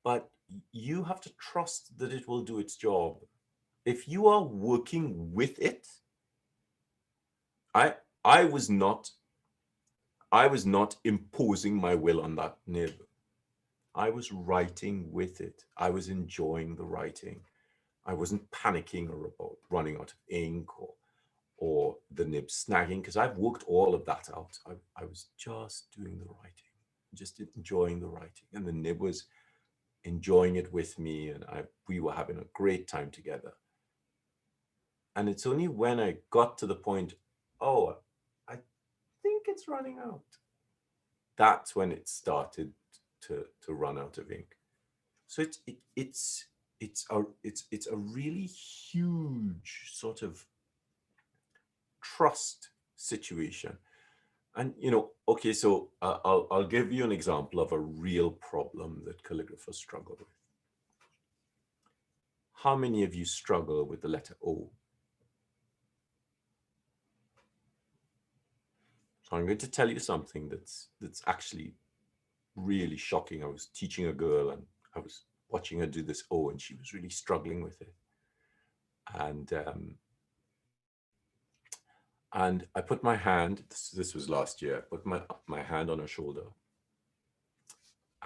But you have to trust that it will do its job. If you are working with it, I was not imposing my will on that nib. I was writing with it. I was enjoying the writing. I wasn't panicking or about running out of ink or the nib snagging, because I've worked all of that out. I was just doing the writing, just enjoying the writing, and the nib was enjoying it with me, and we were having a great time together. And it's only when I got to the point, oh, I think it's running out, that's when it started to run out of ink. So it's a really huge sort of trust situation. And okay, so I'll give you an example of a real problem that calligraphers struggle with. How many of you struggle with the letter O? So I'm going to tell you something that's actually really shocking. I was teaching a girl and I was watching her do this O, and she was really struggling with it. And I put my hand, this was last year, I put my hand on her shoulder,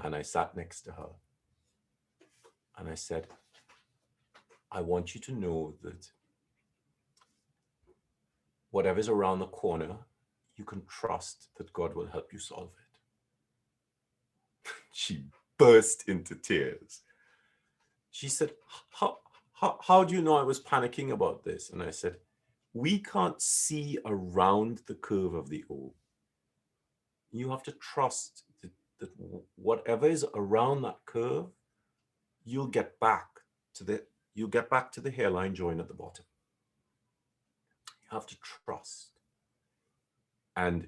and I sat next to her. And I said, I want you to know that whatever's around the corner, you can trust that God will help you solve it. She burst into tears. She said, how do you know I was panicking about this? And I said, we can't see around the curve of the O. You have to trust that whatever is around that curve, you'll get back to the hairline joint at the bottom. You have to trust. And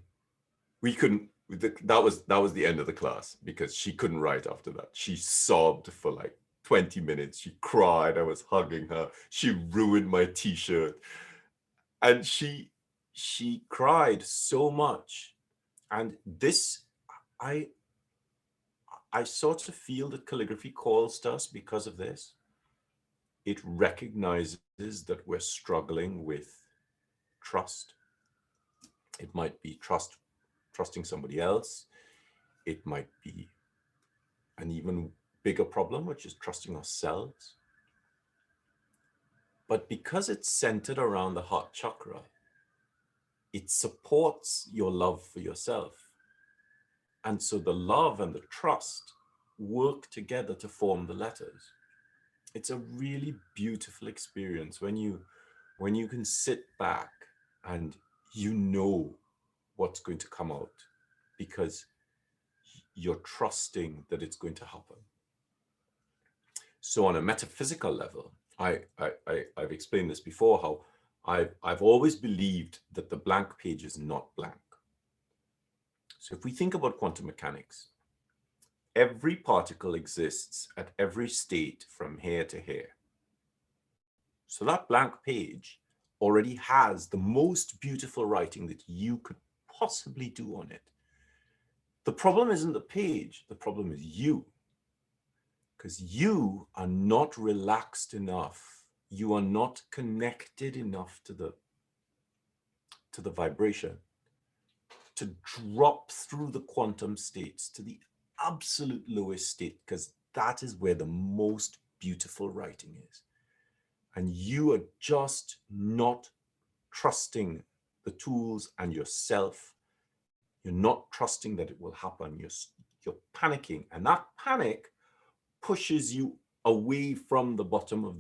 we couldn't, that was the end of the class, because she couldn't write after that. She sobbed for like 20 minutes. She cried. I was hugging her. She ruined my t-shirt. And she cried so much. And this, I sort of feel that calligraphy calls to us because of this. It recognizes that we're struggling with trust. It might be trusting somebody else. It might be an even bigger problem, which is trusting ourselves. But because it's centered around the heart chakra, it supports your love for yourself. And so the love and the trust work together to form the letters. It's a really beautiful experience when you can sit back and you know what's going to come out, because you're trusting that it's going to happen. So on a metaphysical level, I've explained this before, how I've always believed that the blank page is not blank. So if we think about quantum mechanics, every particle exists at every state from here to here. So that blank page already has the most beautiful writing that you could possibly do on it. The problem isn't the page, the problem is you. Because you are not relaxed enough. You are not connected enough to the vibration to drop through the quantum states to the absolute lowest state, because that is where the most beautiful writing is. And you are just not trusting the tools and yourself. You're not trusting that it will happen. You're panicking, and that panic pushes you away from the bottom of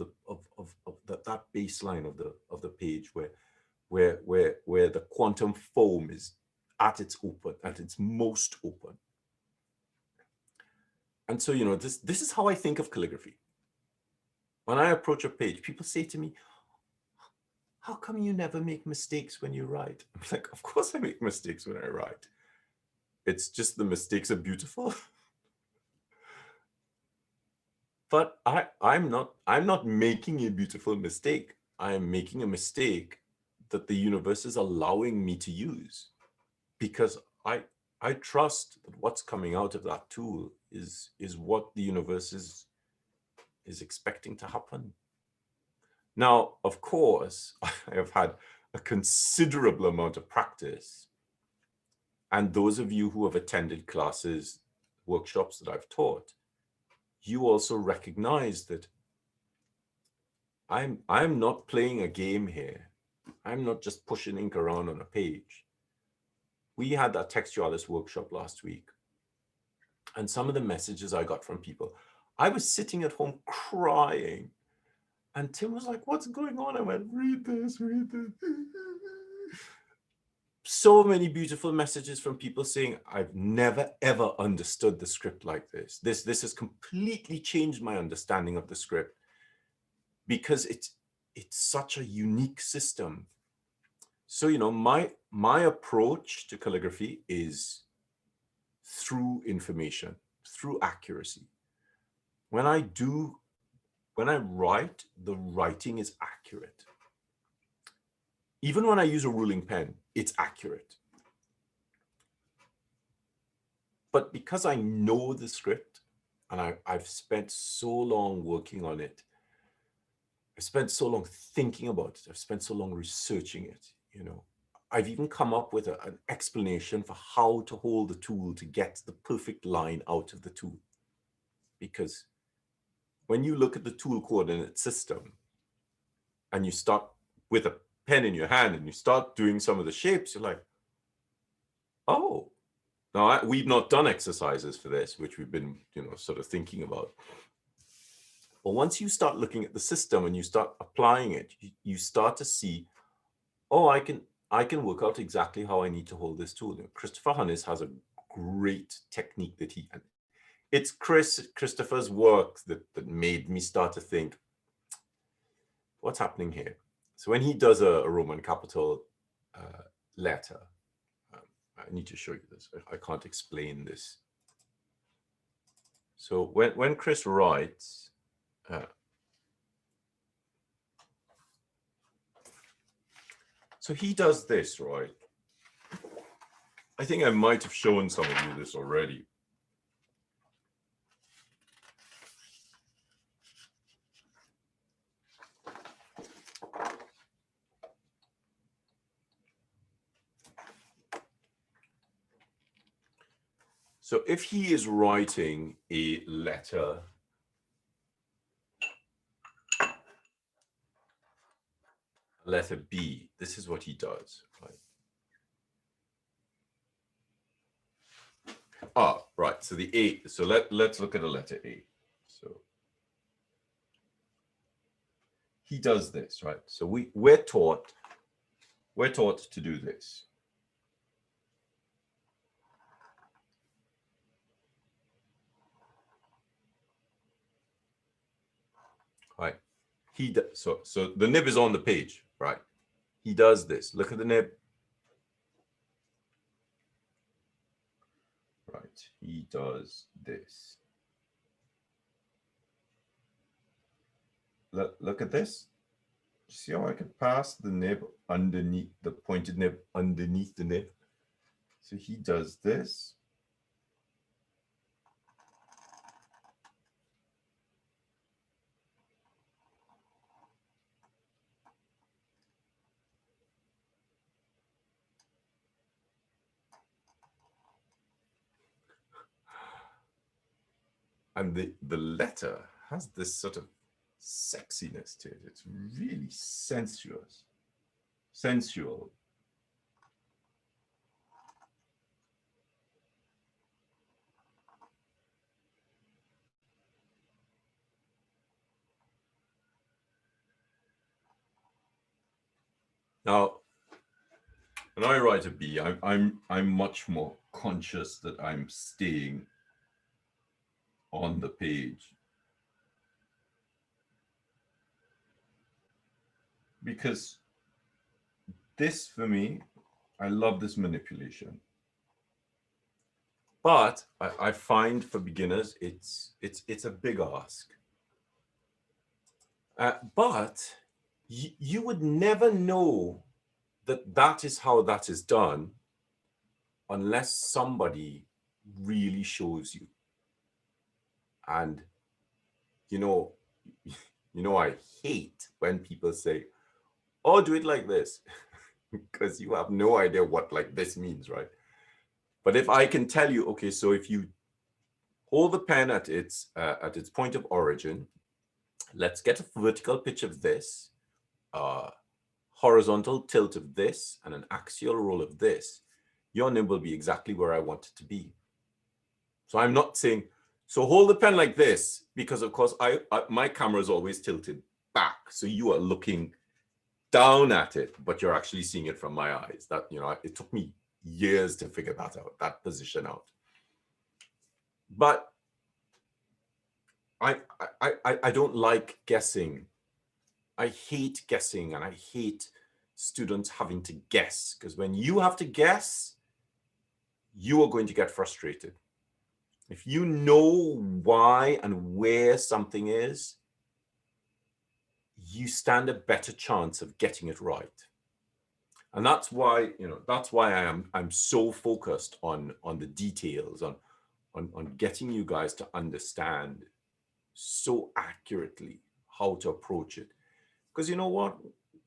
that baseline of the page where the quantum foam is at its most open. And so, this is how I think of calligraphy. When I approach a page, people say to me, how come you never make mistakes when you write? I'm like, of course I make mistakes when I write. It's just the mistakes are beautiful. But I'm not making a beautiful mistake. I am making a mistake that the universe is allowing me to use, because I trust that what's coming out of that tool is what the universe is expecting to happen. Now, of course, I have had a considerable amount of practice. And those of you who have attended classes, workshops that I've taught, you also recognize that I'm not playing a game here. I'm not just pushing ink around on a page. We had that textualist workshop last week, and some of the messages I got from people, I was sitting at home crying, and Tim was like, "What's going on?" I went, "Read this, read this." So many beautiful messages from people saying, "I've never ever understood the script like this. This has completely changed my understanding of the script, because it's such a unique system." So, my approach to calligraphy is through information, through accuracy. When I write, the writing is accurate. Even when I use a ruling pen, it's accurate. But because I know the script, and I've spent so long working on it, I've spent so long thinking about it, I've spent so long researching it, I've even come up with an explanation for how to hold the tool to get the perfect line out of the tool. Because when you look at the tool coordinate system and you start with a pen in your hand and you start doing some of the shapes, you're like, oh, now we've not done exercises for this, which we've been, sort of thinking about. But once you start looking at the system and you start applying it, you start to see, oh, I can work out exactly how I need to hold this tool. Christopher Hunnis has a great technique that it's Christopher's work that made me start to think, what's happening here? So when he does a Roman capital letter, I need to show you this. I can't explain this. So when Chris writes, so he does this, right? I think I might have shown some of you this already. So if he is writing a letter, letter B, this is what he does, right? Right, so the A, so let's look at a letter A. So he does this, right? So we're taught to do this. Right. So the nib is on the page, right? He does this. Look at the nib. Right. He does this. Look at this. See how I could pass the nib underneath, the pointed nib underneath the nib? So he does this. And the letter has this sort of sexiness to it. It's really sensual. Now, when I write a B, I'm much more conscious that I'm staying on the page, because this, for me, I love this manipulation. But I find for beginners, it's a big ask. But you would never know that is how that is done unless somebody really shows you. And I hate when people say, "Oh, do it like this," because you have no idea what like this means, right? But if I can tell you, okay, so if you hold the pen at its point of origin, Let's get a vertical pitch of this, horizontal tilt of this, and an axial roll of this. Your nib will be exactly where I want it to be. So I'm not saying, so hold the pen like this, because of course my camera is always tilted back. So you are looking down at it, but you're actually seeing it from my eyes. That, you know, it took me years to figure that out, that position out. But I don't like guessing. I hate guessing, and I hate students having to guess, because when you have to guess, you are going to get frustrated. If you know why and where something is, you stand a better chance of getting it right. And that's why, you know, that's why I'm so focused on the details, on getting you guys to understand so accurately how to approach it. Because you know what?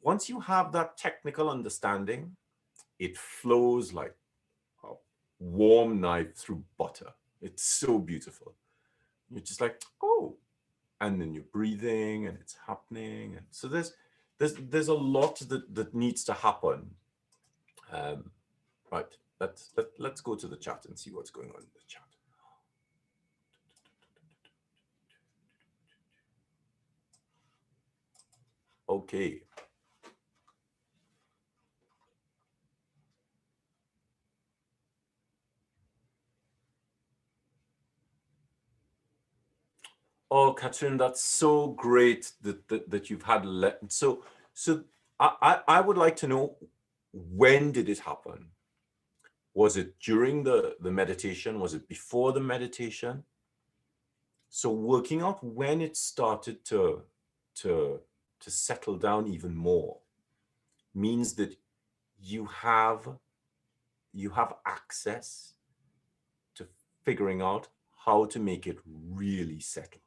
Once you have that technical understanding, it flows like a warm knife through butter. It's so beautiful. You're just like, oh, and then you're breathing and it's happening. And so there's a lot that needs to happen. Right. Let's go to the chat and see what's going on in the chat. Okay. Oh, Catherine, that's so great that you've had so I would like to know, when did it happen? Was it during the meditation? Was it before the meditation? So working out when it started to settle down even more means that you have access to figuring out how to make it really settle.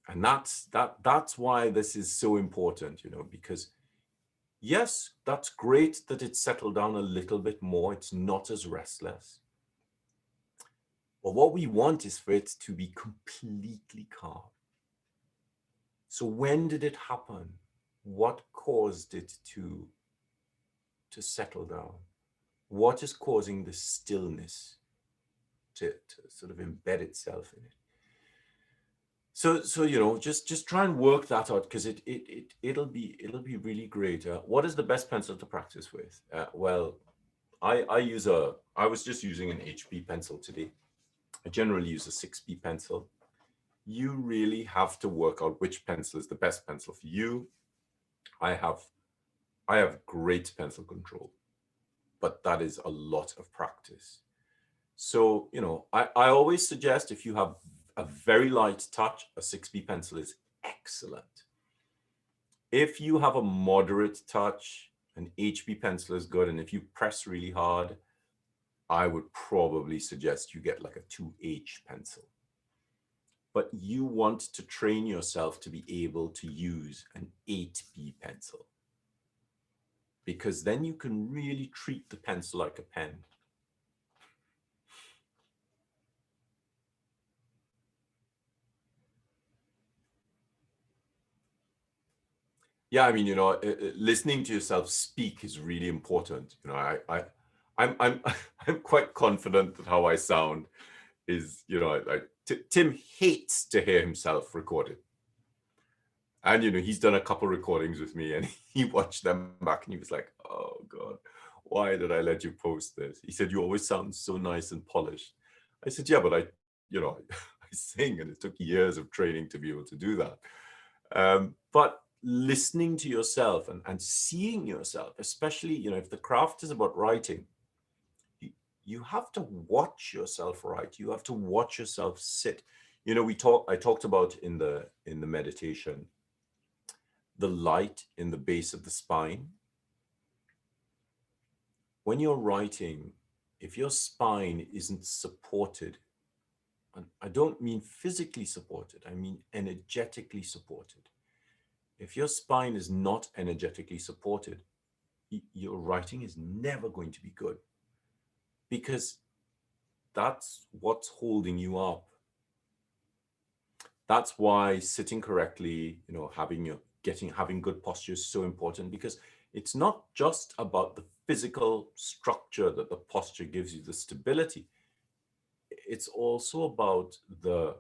And that's why this is so important, you know, because yes, that's great that it's settled down a little bit more. It's not as restless. But what we want is for it to be completely calm. So when did it happen? What caused it to settle down? What is causing the stillness to sort of embed itself in it? So you know, just try and work that out, because it'll be really great. What is the best pencil to practice with? Well, I was just using an HB pencil today. I generally use a 6B pencil. You really have to work out which pencil is the best pencil for you. I have great pencil control, but that is a lot of practice. So, you know, I always suggest, if you have a very light touch, a 6B pencil is excellent. If you have a moderate touch, an HB pencil is good. And if you press really hard, I would probably suggest you get like a 2H pencil. But you want to train yourself to be able to use an 8B pencil, because then you can really treat the pencil like a pen. Yeah, I mean, you know, listening to yourself speak is really important. You know, I'm I'm quite confident that how I sound is, you know, Tim hates to hear himself recorded. And, you know, he's done a couple recordings with me, and he watched them back and he was like, oh God, why did I let you post this? He said, you always sound so nice and polished. I said, yeah, but you know, I sing, and it took years of training to be able to do that. But listening to yourself and seeing yourself, especially, you know, if the craft is about writing, you have to watch yourself write. You have to watch yourself sit. You know, I talked about in the meditation, the light in the base of the spine. When you're writing, if your spine isn't supported, and I don't mean physically supported, I mean energetically supported. If your spine is not energetically supported, your writing is never going to be good, because that's what's holding you up. That's why sitting correctly, having good posture is so important, because it's not just about the physical structure that the posture gives you, the stability. It's also about the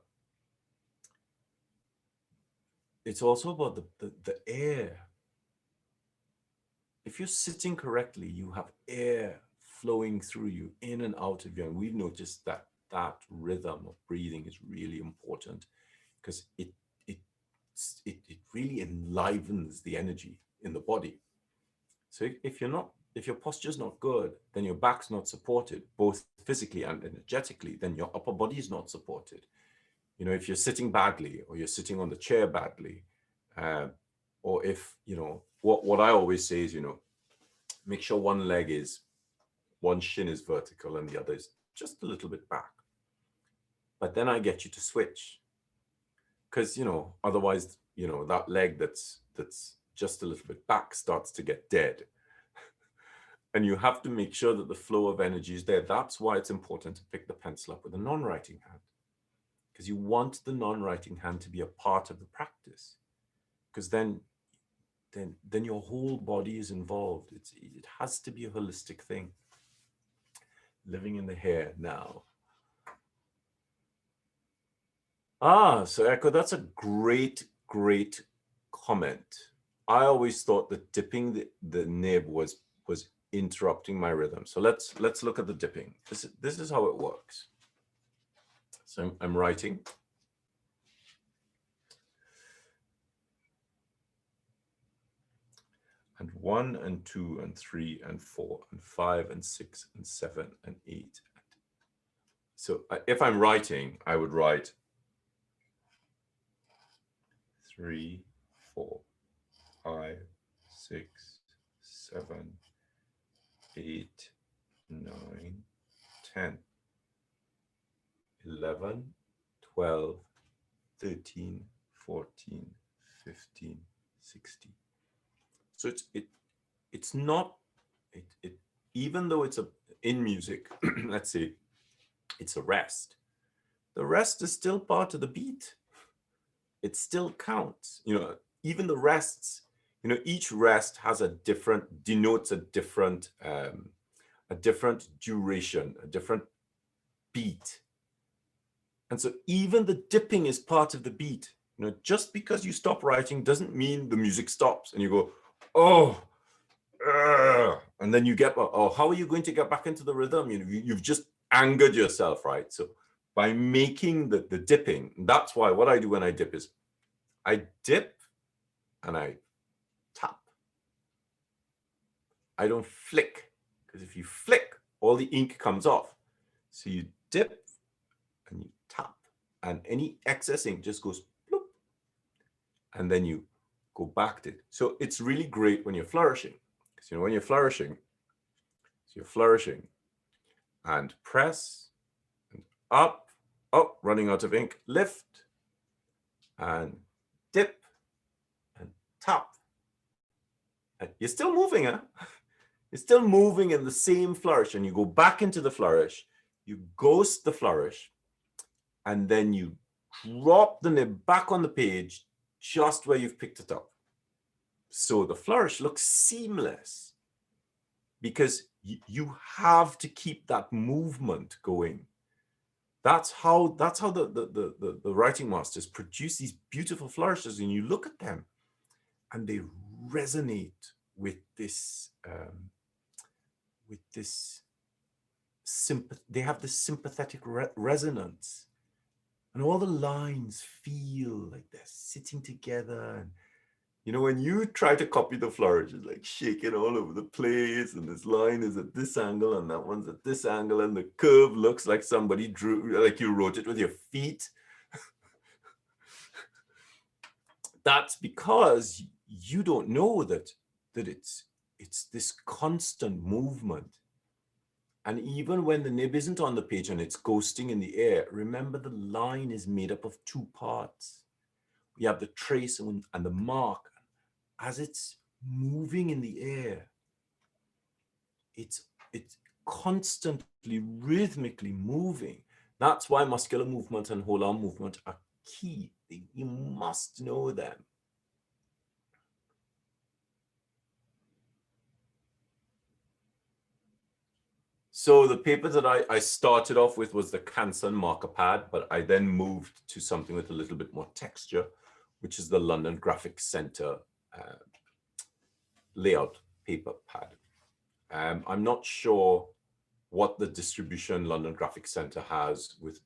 the air. If you're sitting correctly, you have air flowing through you, in and out of you. And we've noticed that that rhythm of breathing is really important, because it really enlivens the energy in the body. So if your posture's not good, then your back's not supported, both physically and energetically, then your upper body is not supported. If you're sitting badly, or you're sitting on the chair badly, uh, or if, what I always say is, make sure one shin is vertical and the other is just a little bit back. But then I get you to switch, because, otherwise, that leg that's just a little bit back starts to get dead. And you have to make sure that the flow of energy is there. That's why it's important to pick the pencil up with a non-writing hand, because you want the non-writing hand to be a part of the practice, because then your whole body is involved. It has to be a holistic thing. Living in the hair now. So Echo, that's a great comment. I always thought that dipping the nib was interrupting my rhythm. So let's look at the dipping. This is how it works. So I'm writing. And 1 and 2 and 3 and 4 and 5 and 6 and 7 and 8. So if I'm writing, I would write 3, 4, 5, 6, 7, 8, 9, 10, 11, 12, 13, 14, 15, 16. So it's not, even though it's in music, let's say it's a rest, the rest is still part of the beat. It still counts. Even the rests, each rest has denotes a different duration, a different beat. And so even the dipping is part of the beat. Just because you stop writing doesn't mean the music stops and you go, oh, and then you get, oh, how are you going to get back into the rhythm? You've just angered yourself, right? So by making the dipping, that's why what I do when I dip is I dip and I tap. I don't flick, because if you flick, all the ink comes off. So you dip and you tap, and any excess ink just goes bloop, and then you go back to it. So it's really great when you're flourishing, because when you're flourishing, so you're flourishing and press and up, running out of ink, lift and dip and tap. And you're still moving, huh? You're still moving in the same flourish, and you go back into the flourish, you ghost the flourish, and then you drop the nib back on the page just where you've picked it up. So the flourish looks seamless, because you have to keep that movement going. That's how the writing masters produce these beautiful flourishes, and you look at them and they resonate with this they have this sympathetic resonance, and all the lines feel like they're sitting together. And when you try to copy the flourish, it's like shaking all over the place, and this line is at this angle and that one's at this angle, and the curve looks like somebody drew, like you wrote it with your feet. That's because you don't know that it's this constant movement. And even when the nib isn't on the page and it's ghosting in the air, remember the line is made up of two parts. We have the trace and the mark. As it's moving in the air, it's constantly rhythmically moving. That's why muscular movement and whole arm movement are key. you must know them. So the paper that I started off with was the Canson marker pad, but I then moved to something with a little bit more texture, which is the London Graphic Centre layout paper pad. I'm not sure what the distribution London Graphic Centre has with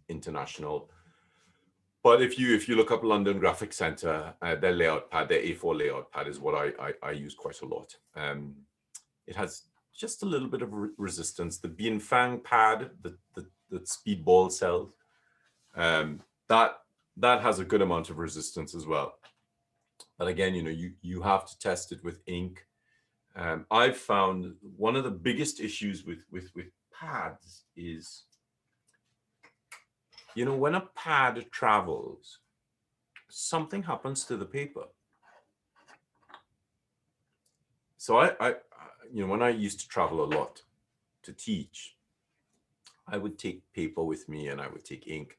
international, but if you look up London Graphic Centre, their layout pad, their A4 layout pad is what I use quite a lot. It has just a little bit of resistance. The Bien Fang pad, the speedball cells, that has a good amount of resistance as well. But again, you have to test it with ink. I've found one of the biggest issues with pads is, when a pad travels, something happens to the paper. So I when I used to travel a lot to teach, I would take paper with me and I would take ink,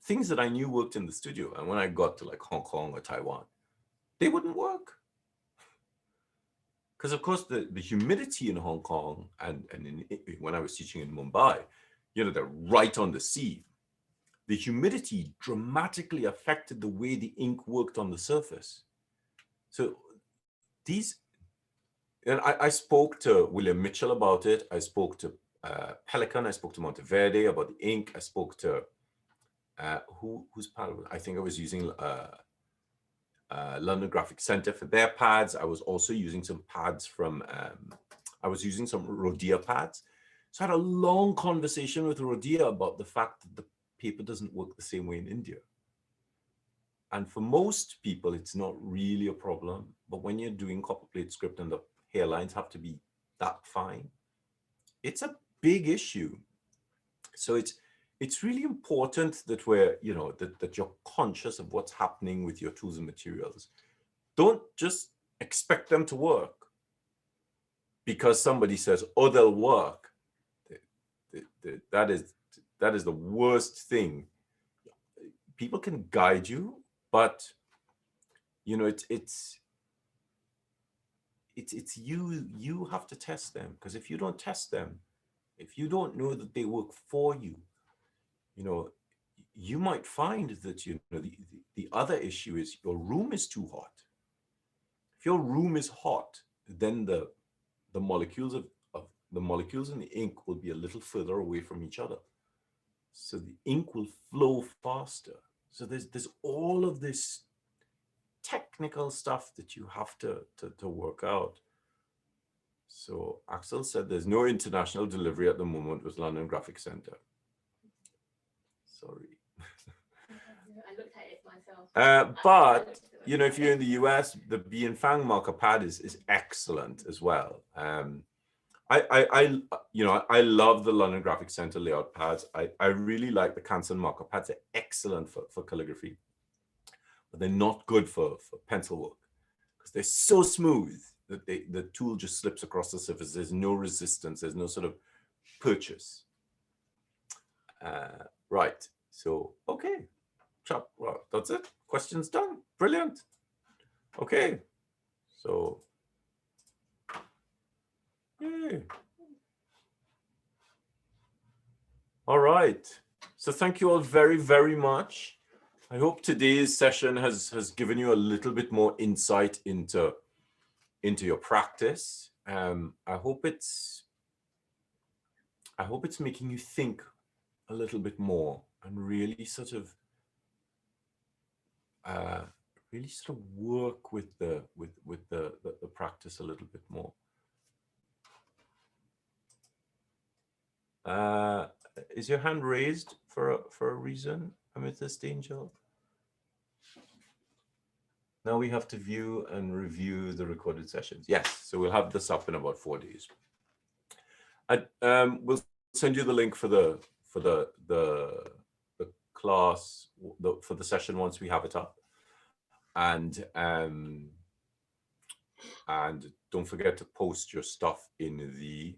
things that I knew worked in the studio. And when I got to like Hong Kong or Taiwan, they wouldn't work. Because of course the humidity in Hong Kong and when I was teaching in Mumbai, they're right on the sea. The humidity dramatically affected the way the ink worked on the surface. So and I spoke to William Mitchell about it. I spoke to Pelican. I spoke to Monteverde about the ink. I spoke to whose pad? I think I was using London Graphic Centre for their pads. I was also using some pads from, I was using some Rhodia pads. So I had a long conversation with Rhodia about the fact that the paper doesn't work the same way in India. And for most people, it's not really a problem. But when you're doing copperplate script and the hairlines have to be that fine, it's a big issue. So it's really important that we're, that you're conscious of what's happening with your tools and materials. Don't just expect them to work because somebody says, oh, they'll work. That is the worst thing. People can guide you, but it's you have to test them, because if you don't test them, if you don't know that they work for you, you might find that the other issue is your room is too hot. If your room is hot, then the molecules of the molecules in the ink will be a little further away from each other, so the ink will flow faster. So there's all of this technical stuff that you have to work out. So Axel said there's no international delivery at the moment with London Graphic Centre. Sorry. I looked at it myself. But if you're in the US, the Bien Fang marker pad is excellent as well. I love the London Graphic Centre layout pads. I really like the Canson marker pads. They're excellent for calligraphy, but they're not good for pencil work because they're so smooth that the tool just slips across the surface. There's no resistance. There's no sort of purchase. Right. So, okay. Well, that's it. Questions done. Brilliant. Okay. So, yay. All right. So thank you all very, very much. I hope today's session has given you a little bit more insight into your practice. I hope it's making you think a little bit more and really sort of work with the practice a little bit more. Is your hand raised for a reason, Amethyst Angel? Now we have to view and review the recorded sessions. Yes, so we'll have this up in about 4 days. We'll send you the link for the class, for the session once we have it up. And don't forget to post your stuff in the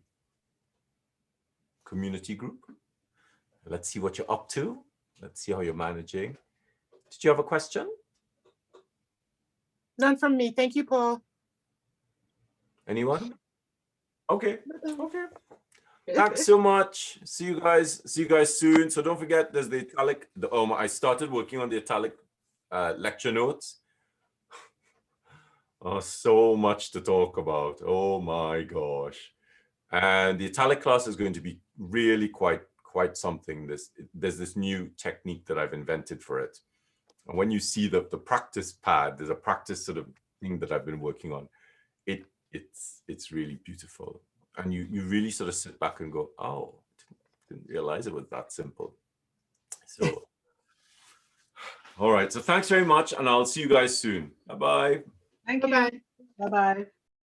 community group. Let's see what you're up to. Let's see how you're managing. Did you have a question? None from me. Thank you, Paul. Anyone? Okay. Okay. Thanks so much. See you guys soon. So don't forget, there's the italic. I started working on the italic lecture notes. Oh, so much to talk about. Oh my gosh. And the italic class is going to be really quite something. There's this new technique that I've invented for it. And when you see the practice pad, there's a practice sort of thing that I've been working on. It's really beautiful. And you really sort of sit back and go, oh, didn't realize it was that simple. So, all right. So thanks very much. And I'll see you guys soon. Bye-bye. Thank you. Bye-bye. Bye-bye.